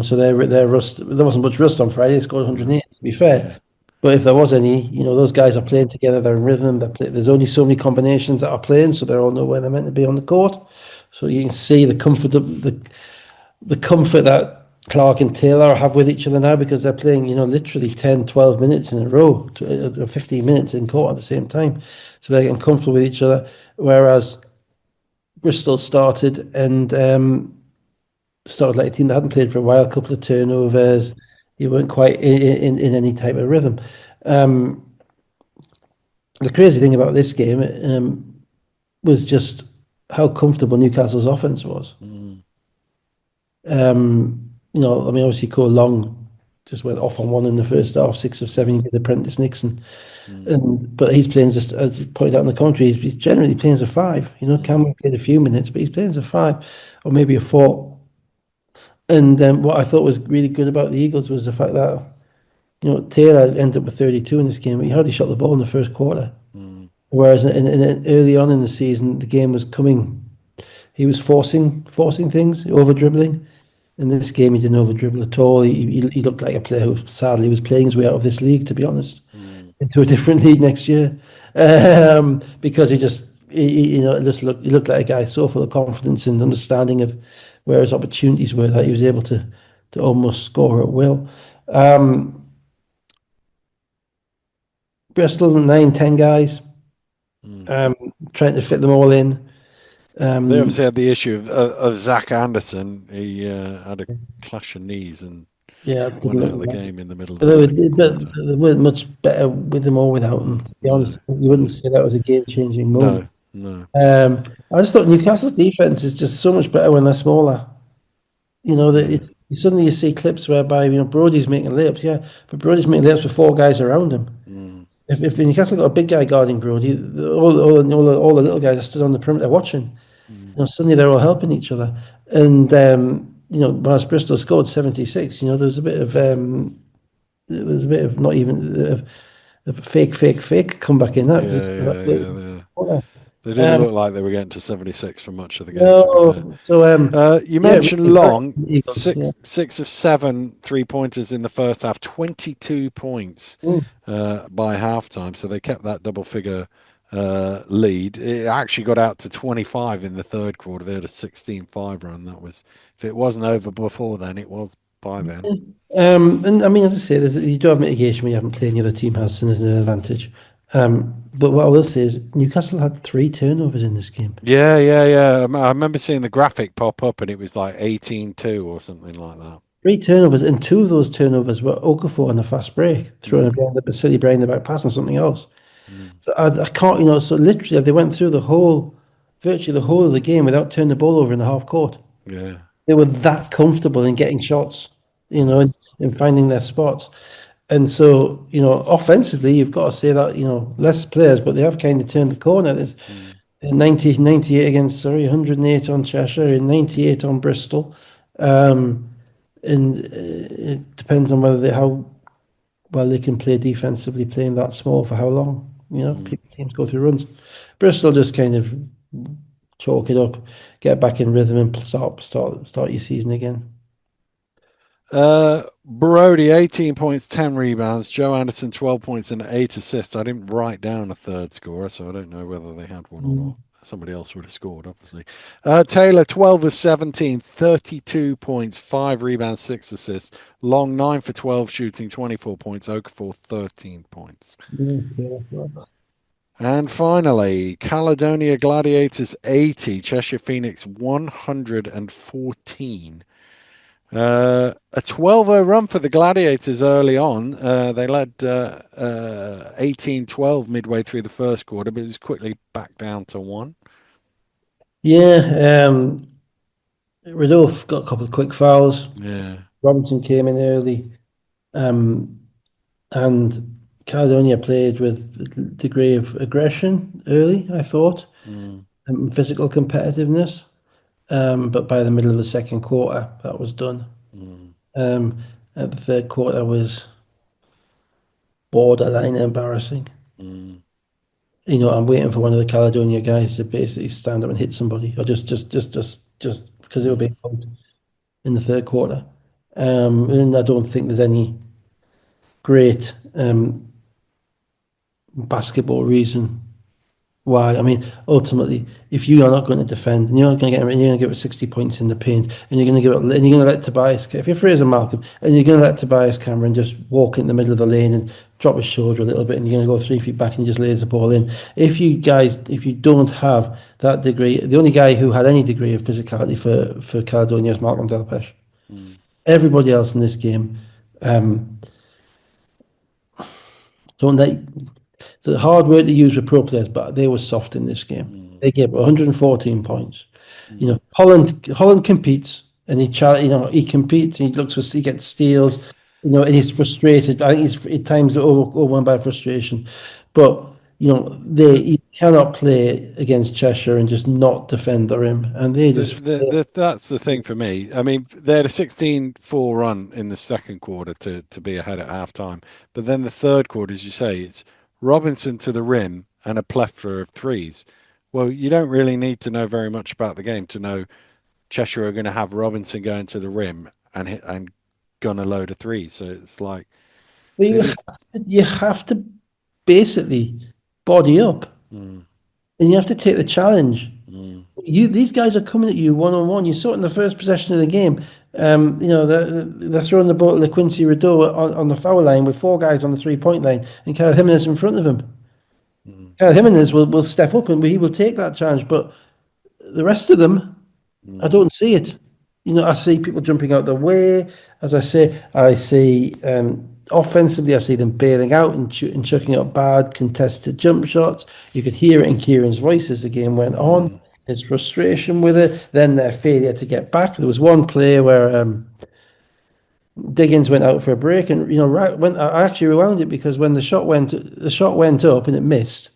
So their rust. There wasn't much rust on Friday. They scored no, 108, to be yeah. fair. But if there was any, those guys are playing together. They're in rhythm. There's only so many combinations that are playing, so they all know where they're meant to be on the court. So you can see the comfort that Clark and Taylor have with each other now because they're playing, literally 10, 12 minutes in a row, 15 minutes in court at the same time. So they're getting comfortable with each other. Whereas Bristol started like a team that hadn't played for a while, a couple of turnovers. You weren't quite in any type of rhythm. Um, the crazy thing about this game was just how comfortable Newcastle's offense was. Mm, I mean, obviously, Cole Long just went off on one in the first half, 6 of 7 with Apprentice Nixon, mm, but he's playing just as pointed out in the commentary. He's generally playing as a five. mm, Cameron played a few minutes, but he's playing as a five or maybe a four. And what I thought was really good about the Eagles was the fact that Taylor ended up with 32 in this game, but he hardly shot the ball in the first quarter. mm, Whereas early on in the season, the game was coming. He was forcing things, over dribbling. In this game, he didn't over dribble at all. He looked like a player who sadly was playing his way out of this league, to be honest, mm. into a different league next year. Because it just he looked like a guy so full of confidence and understanding of where his opportunities were that he was able to almost score at will. Um, Bristol, 9, 10 guys, Mm. um, trying to fit them all in. They Um, obviously had the issue of Zach Anderson. He had a clash of knees and yeah, it didn't went out look of the much. game in the middle of But the second quarter. they weren't much better with them or without them, to be honest. No, You wouldn't no, say that was a game-changing moment. no, no. I just thought Newcastle's defense is just so much better when they're smaller. Yeah. Suddenly you see clips whereby, Brody's making layups, yeah, but Brody's making layups with 4 guys around him. Mm, If Newcastle got a big guy guarding Brody, all the little guys are stood on the perimeter watching. mm. Suddenly they're all helping each other. And, whilst Bristol scored 76, there was a bit of not even of fake comeback in that. Yeah, yeah, yeah. They didn't Um, look like they were getting to 76 for much of the game, to be fair. no, so You yeah, mentioned really back Long, to the Eagles. Yeah. six of 7 3-pointers in the first half, 22 points Mm. by halftime. So they kept that double figure lead. It actually got out to 25 in the third quarter. They had a 16-5 run. That was, if it wasn't over before then, it was by then. And I mean, as I say, you do have mitigation when you haven't played and the other team has, and there's an advantage. But what I will say is Newcastle had 3 turnovers in this game. Yeah, yeah, yeah. I remember seeing the graphic pop up and it was like 18-2 or something like that. 3 turnovers, and 2 of those turnovers were Okafor on a fast break, throwing a behind the silly behind the back pass and something else. Mm, So I can't, so literally they went through virtually the whole of the game without turning the ball over in the half court. yeah. They were that comfortable in getting shots, Mm, in finding their spots. And so, offensively, you've got to say that, less players, but they have kind of turned the corner. There's mm. 98 against Surrey, 108 on Cheshire, and 98 on Bristol. And it depends on how well they can play defensively, playing that small for how long. Mm. Teams go through runs. Bristol just kind of chalk it up, get back in rhythm, and start your season again. Brody, 18 points, 10 rebounds. Joe Anderson, 12 points and 8 assists. I didn't write down a third scorer, so I don't know whether they had one or Mm. not. Somebody else would have scored, obviously. Taylor, 12 of 17, 32 points, 5 rebounds, 6 assists. Long, 9 for 12 shooting, 24 points. Okafor, 13 points. And finally, Caledonia Gladiators, 80, Cheshire Phoenix, 114. A 12-0 run for the Gladiators early on. They led 18-12 midway through the first quarter, but it was quickly back down to 1. Yeah, Rodolphe got a couple of quick fouls. Yeah. Robinson came in early, um, and Caledonia played with a degree of aggression early, I thought, Mm, and physical competitiveness. But by the middle of the second quarter, that was done. mm, Um, and the third quarter was borderline embarrassing. mm, I'm waiting for one of the Caledonia guys to basically stand up and hit somebody, or just because they were mm. being pumped in the third quarter. And I don't think there's any great basketball reason why. I mean, ultimately, if you are not going to defend, and you're not going to you're going to give it 60 points in the paint, and you're going to give it, and you're going to let Tobias, if you're Fraser Malcolm, and you're going to let Tobias Cameron just walk in the middle of the lane and drop his shoulder a little bit, and you're going to go 3 feet back and just lays the ball in. If you don't have that degree, the only guy who had any degree of physicality for Caledonia is Malcolm Delpesh. Mm, Everybody else in this game, um, don't they? It's a hard word to use with pro players, but they were soft in this game. mm, They gave 114 points. mm. Holland competes and he competes and he gets steals, and he's frustrated. I think he's at times overwhelmed by frustration, but he cannot play against Cheshire and just not defend the rim, and they just That's the thing for me. I mean, they had a 16-4 run in the second quarter to be ahead at halftime. But then the third quarter, as you say, it's Robinson to the rim and a plethora of threes. Well, you don't really need to know very much about the game to know Cheshire are going to have Robinson going to the rim and gun a load of threes. So it's like But they just. you have to basically body up, Mm, and you have to take the challenge. mm, These guys are coming at you one on one. You saw it in the first possession of the game. They're throwing the ball to Quincy Rideau on the foul line with 4 guys on the 3-point line, and Kyle Jimenez in front of him. mm, Kyle Jimenez will step up and he will take that challenge, but the rest of them, I mm, don't see it. I see people jumping out the way. As I say, I see offensively, I see them bailing out and chucking up bad contested jump shots. You could hear it in Kieran's voice as the game went on. mm, His frustration with it, then their failure to get back. There was one play where Diggins went out for a break, and when I actually rewound it because when the shot went up and it missed.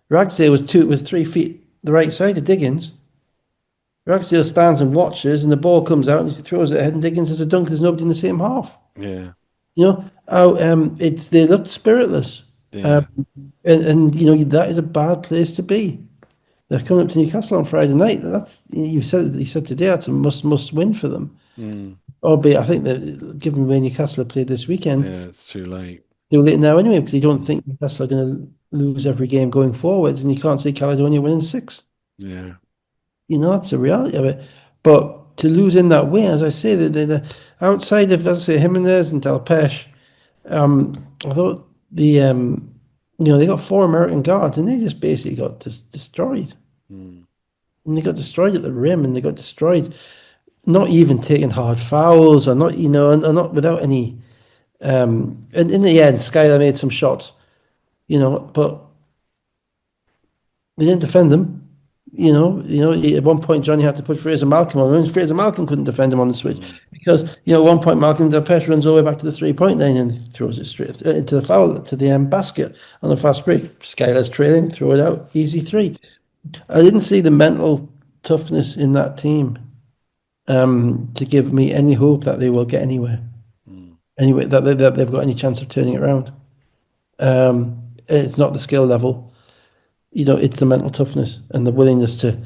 Ragsdale was 3 feet the right side of Diggins. Ragsdale stands and watches, and the ball comes out, and he throws it ahead, and Diggins has a dunk. There's nobody in the same half. yeah. They looked spiritless, um, Yeah. and that is a bad place to be. They're coming up to Newcastle on Friday night. You said today that's a must win for them. Mm, Albeit, I think that given the way Newcastle have played this weekend, yeah. It's too late. they're late now anyway because you don't think Newcastle are going to lose every game going forwards, and you can't see Caledonia winning 6. Yeah. That's the reality of it. But to lose in that way, as I say, the outside of, as I say, Jimenez and Delpesh, I thought they got 4 American guards and they just basically got destroyed. Mm, And they got destroyed at the rim, and they got destroyed not even taking hard fouls or not, and not without any. And in the end, Skylar made some shots, but they didn't defend them. At one point Johnny had to put Fraser Malcolm on, and Fraser Malcolm couldn't defend him on the switch mm, because at one point Malcolm Delpesh runs all the way back to the 3-point line and throws it straight into the foul to the basket on a fast break. Skylar's trailing, throw it out, easy 3. I didn't see the mental toughness in that team to give me any hope that they will get anywhere. mm, Anyway, that they've got any chance of turning it around. It's not the skill level. It's the mental toughness and the willingness to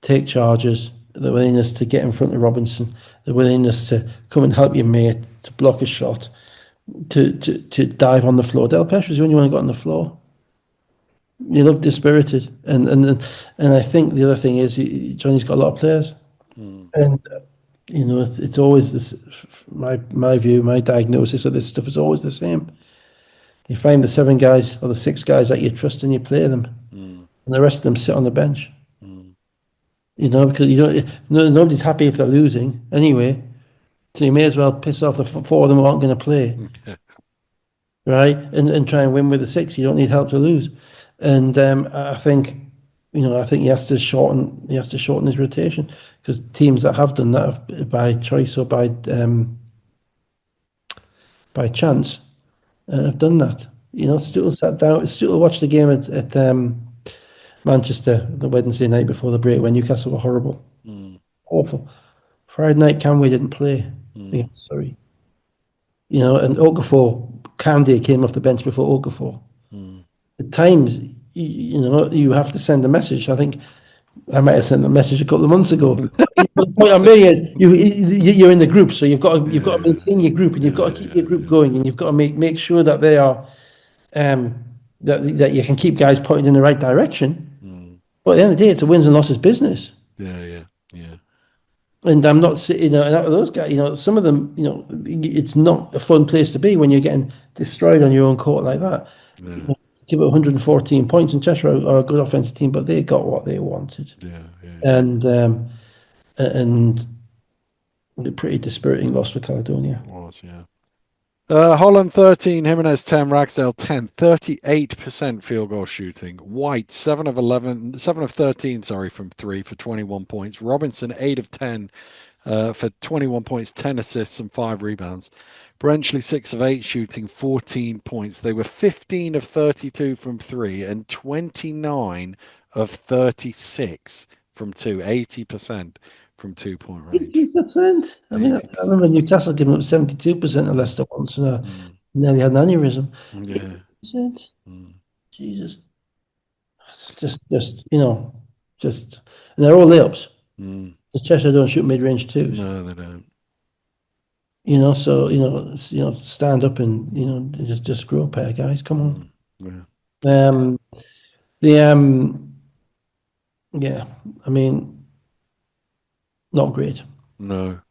take charges, the willingness to get in front of Robinson, the willingness to come and help your mate, to block a shot, to dive on the floor. Delpesh was the only one who got on the floor. You look dispirited, and I think the other thing is Johnny's got a lot of players, Mm, and you know it's always this. My view, my diagnosis of this stuff is always the same. You find the seven guys or the six guys that you trust, and you play them, mm, and the rest of them sit on the bench. mm. You know, because you don't. No, nobody's happy if they're losing anyway. So you may as well piss off the four of them who aren't going to play, right? And try and win with the six. You don't need help to lose. And I think, you know, I think he has to shorten his rotation because teams that have done that by choice or by chance have done that. You know, Stuart sat down. Stuart watched the game at Manchester the Wednesday night before the break when Newcastle were horrible, Mm, awful. Friday night, Canway didn't play mm, against Surrey. You know, and Okafor, Candy came off the bench before Okafor. mm. At times, you know, you have to send a message. I think I might have sent a message a couple of months ago. But the point I'm making is you're in the group, so you've got to Yeah, maintain your group, and you've got yeah, to keep yeah, your group yeah. going, and you've got to make sure that they are that you can keep guys pointed in the right direction. Mm, But at the end of the day, it's a wins and losses business. yeah, yeah, yeah, And I'm not, you know, and out of those guys, you know, some of them, you know, it's not a fun place to be when you're getting destroyed on your own court like that. You yeah, know, give it 114 points, and Cheshire are a good offensive team, but they got what they wanted, yeah, yeah, yeah. and a pretty dispiriting loss for Caledonia. It was, yeah. Holland 13, Jimenez 10, Ragsdale 10, 38% field goal shooting. White 7 of 11, 7 of 13, sorry, from 3 for 21 points. Robinson 8 of 10 for 21 points, 10 assists and 5 rebounds. Brenchley 6 of 8 shooting, 14 points. They were 15 of 32 from 3 and 29 of 36 from 2, 80% from 2-point range. 80%. I mean, I 80%. remember Newcastle giving up 72% of Mm, Leicester once, and mm, nearly had an aneurysm. yeah. 80%. Mm, Jesus. It's just, you know, just, and they're all layups. mm. The Cheshire don't shoot mid-range twos. No, they don't. You know, so stand up and just grow a pair, guys. Come Mm, yeah. on. The yeah, I mean, not great. No.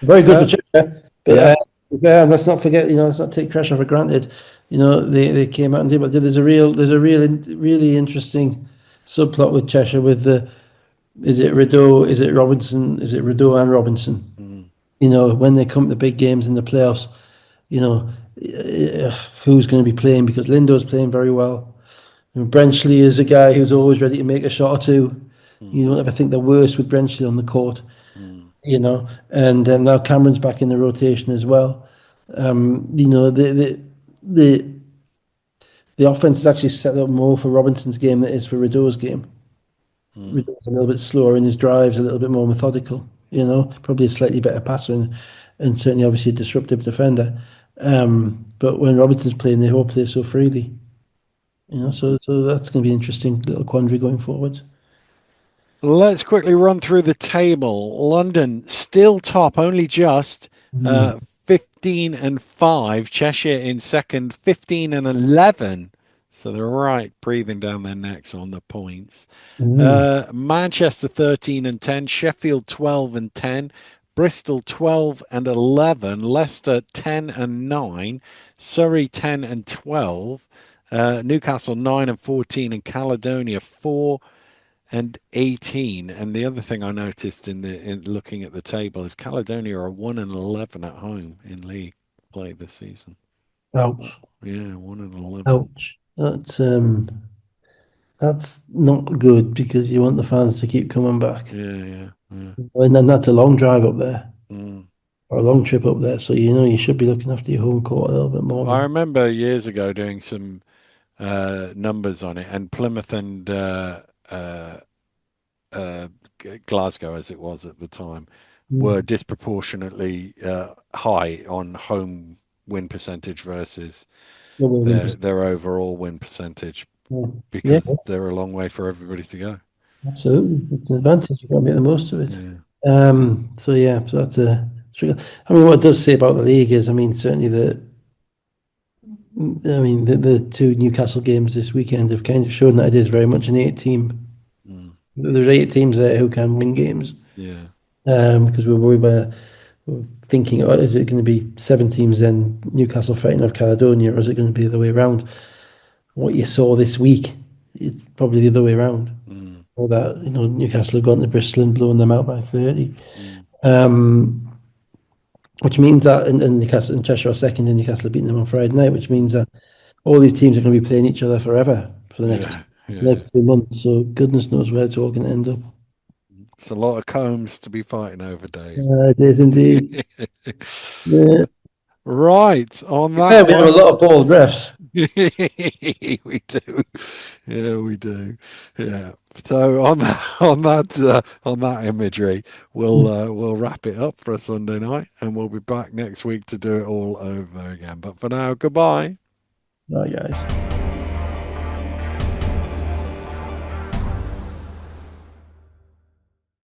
Very good for Uh, Cheshire, but yeah. let's not forget. You know, let's not take Cheshire for granted. You know, they came out and did, but really interesting subplot with Cheshire with the is it Rideau, is it Robinson, is it Rideau and Robinson? Mm, You know, when they come to big games in the playoffs, you know, who's going to be playing because Lindo's playing very well. And Brenchley is a guy who's always ready to make a shot or two. You mm, don't ever think the worst with Brenchley on the court, mm, you know. And now Cameron's back in the rotation as well. You know, the the offense is actually set up more for Robinson's game than it is for Rideau's game. mm. Rideau's a little bit slower in his drives, a little bit more methodical, you know, probably a slightly better passer and certainly obviously a disruptive defender. But when Robinson's playing, they all play so freely. You know, so that's going to be an interesting little quandary going forward. Let's quickly run through the table. London still top, only just Mm. 15 and 5. Cheshire in second, 15 and 11. So they're right breathing down their necks on the points. Mm. Manchester 13 and 10. Sheffield 12 and 10. Bristol 12 and 11. Leicester 10 and 9. Surrey 10 and 12. Newcastle 9 and 14. And Caledonia 4 and 18. And the other thing I noticed in looking at the table is Caledonia are 1 and 11 at home in league play this season. Ouch. Yeah, 1 and 11. Ouch. That's not good because you want the fans to keep coming back. Yeah, yeah, yeah. And then that's a long drive up there Mm. or a long trip up there. So you know you should be looking after your home court a little bit more I than remember years ago doing some numbers on it, and Plymouth and uh, Glasgow, as it was at the time, were mm. disproportionately high on home win percentage versus Double win their overall win percentage Yeah, because they're a long way for everybody to go. absolutely. It's an advantage. You've got to make the most of it. Yeah. So yeah, so that's a. I mean, what it does say about the league is, I mean, certainly I mean, the two Newcastle games this weekend have kind of shown that it is very much an eight team. Mm, There's eight teams there who can win games. yeah. Because we're thinking, oh, is it going to be seven teams then Newcastle fighting off Caledonia, or is it going to be the other way around? What you saw this week, it's probably the other way around. Mm, Or that, Newcastle have gone to Bristol and blown them out by 30. mm, Um, which means that and Newcastle and Cheshire are second, and Newcastle are beating them on Friday night, which means mm. that all these teams are going to be playing each other forever for the next Yeah, yeah. next 2 months. So goodness knows where it's all going to end up. It's a lot of combs to be fighting over, Dave. It is indeed. Yeah. Right, on Yeah, that we have a one. lot of bald refs. We do. Yeah, we do. Yeah. So on that imagery, we'll wrap it up for a Sunday night, and we'll be back next week to do it all over again. But for now, goodbye. Right, guys.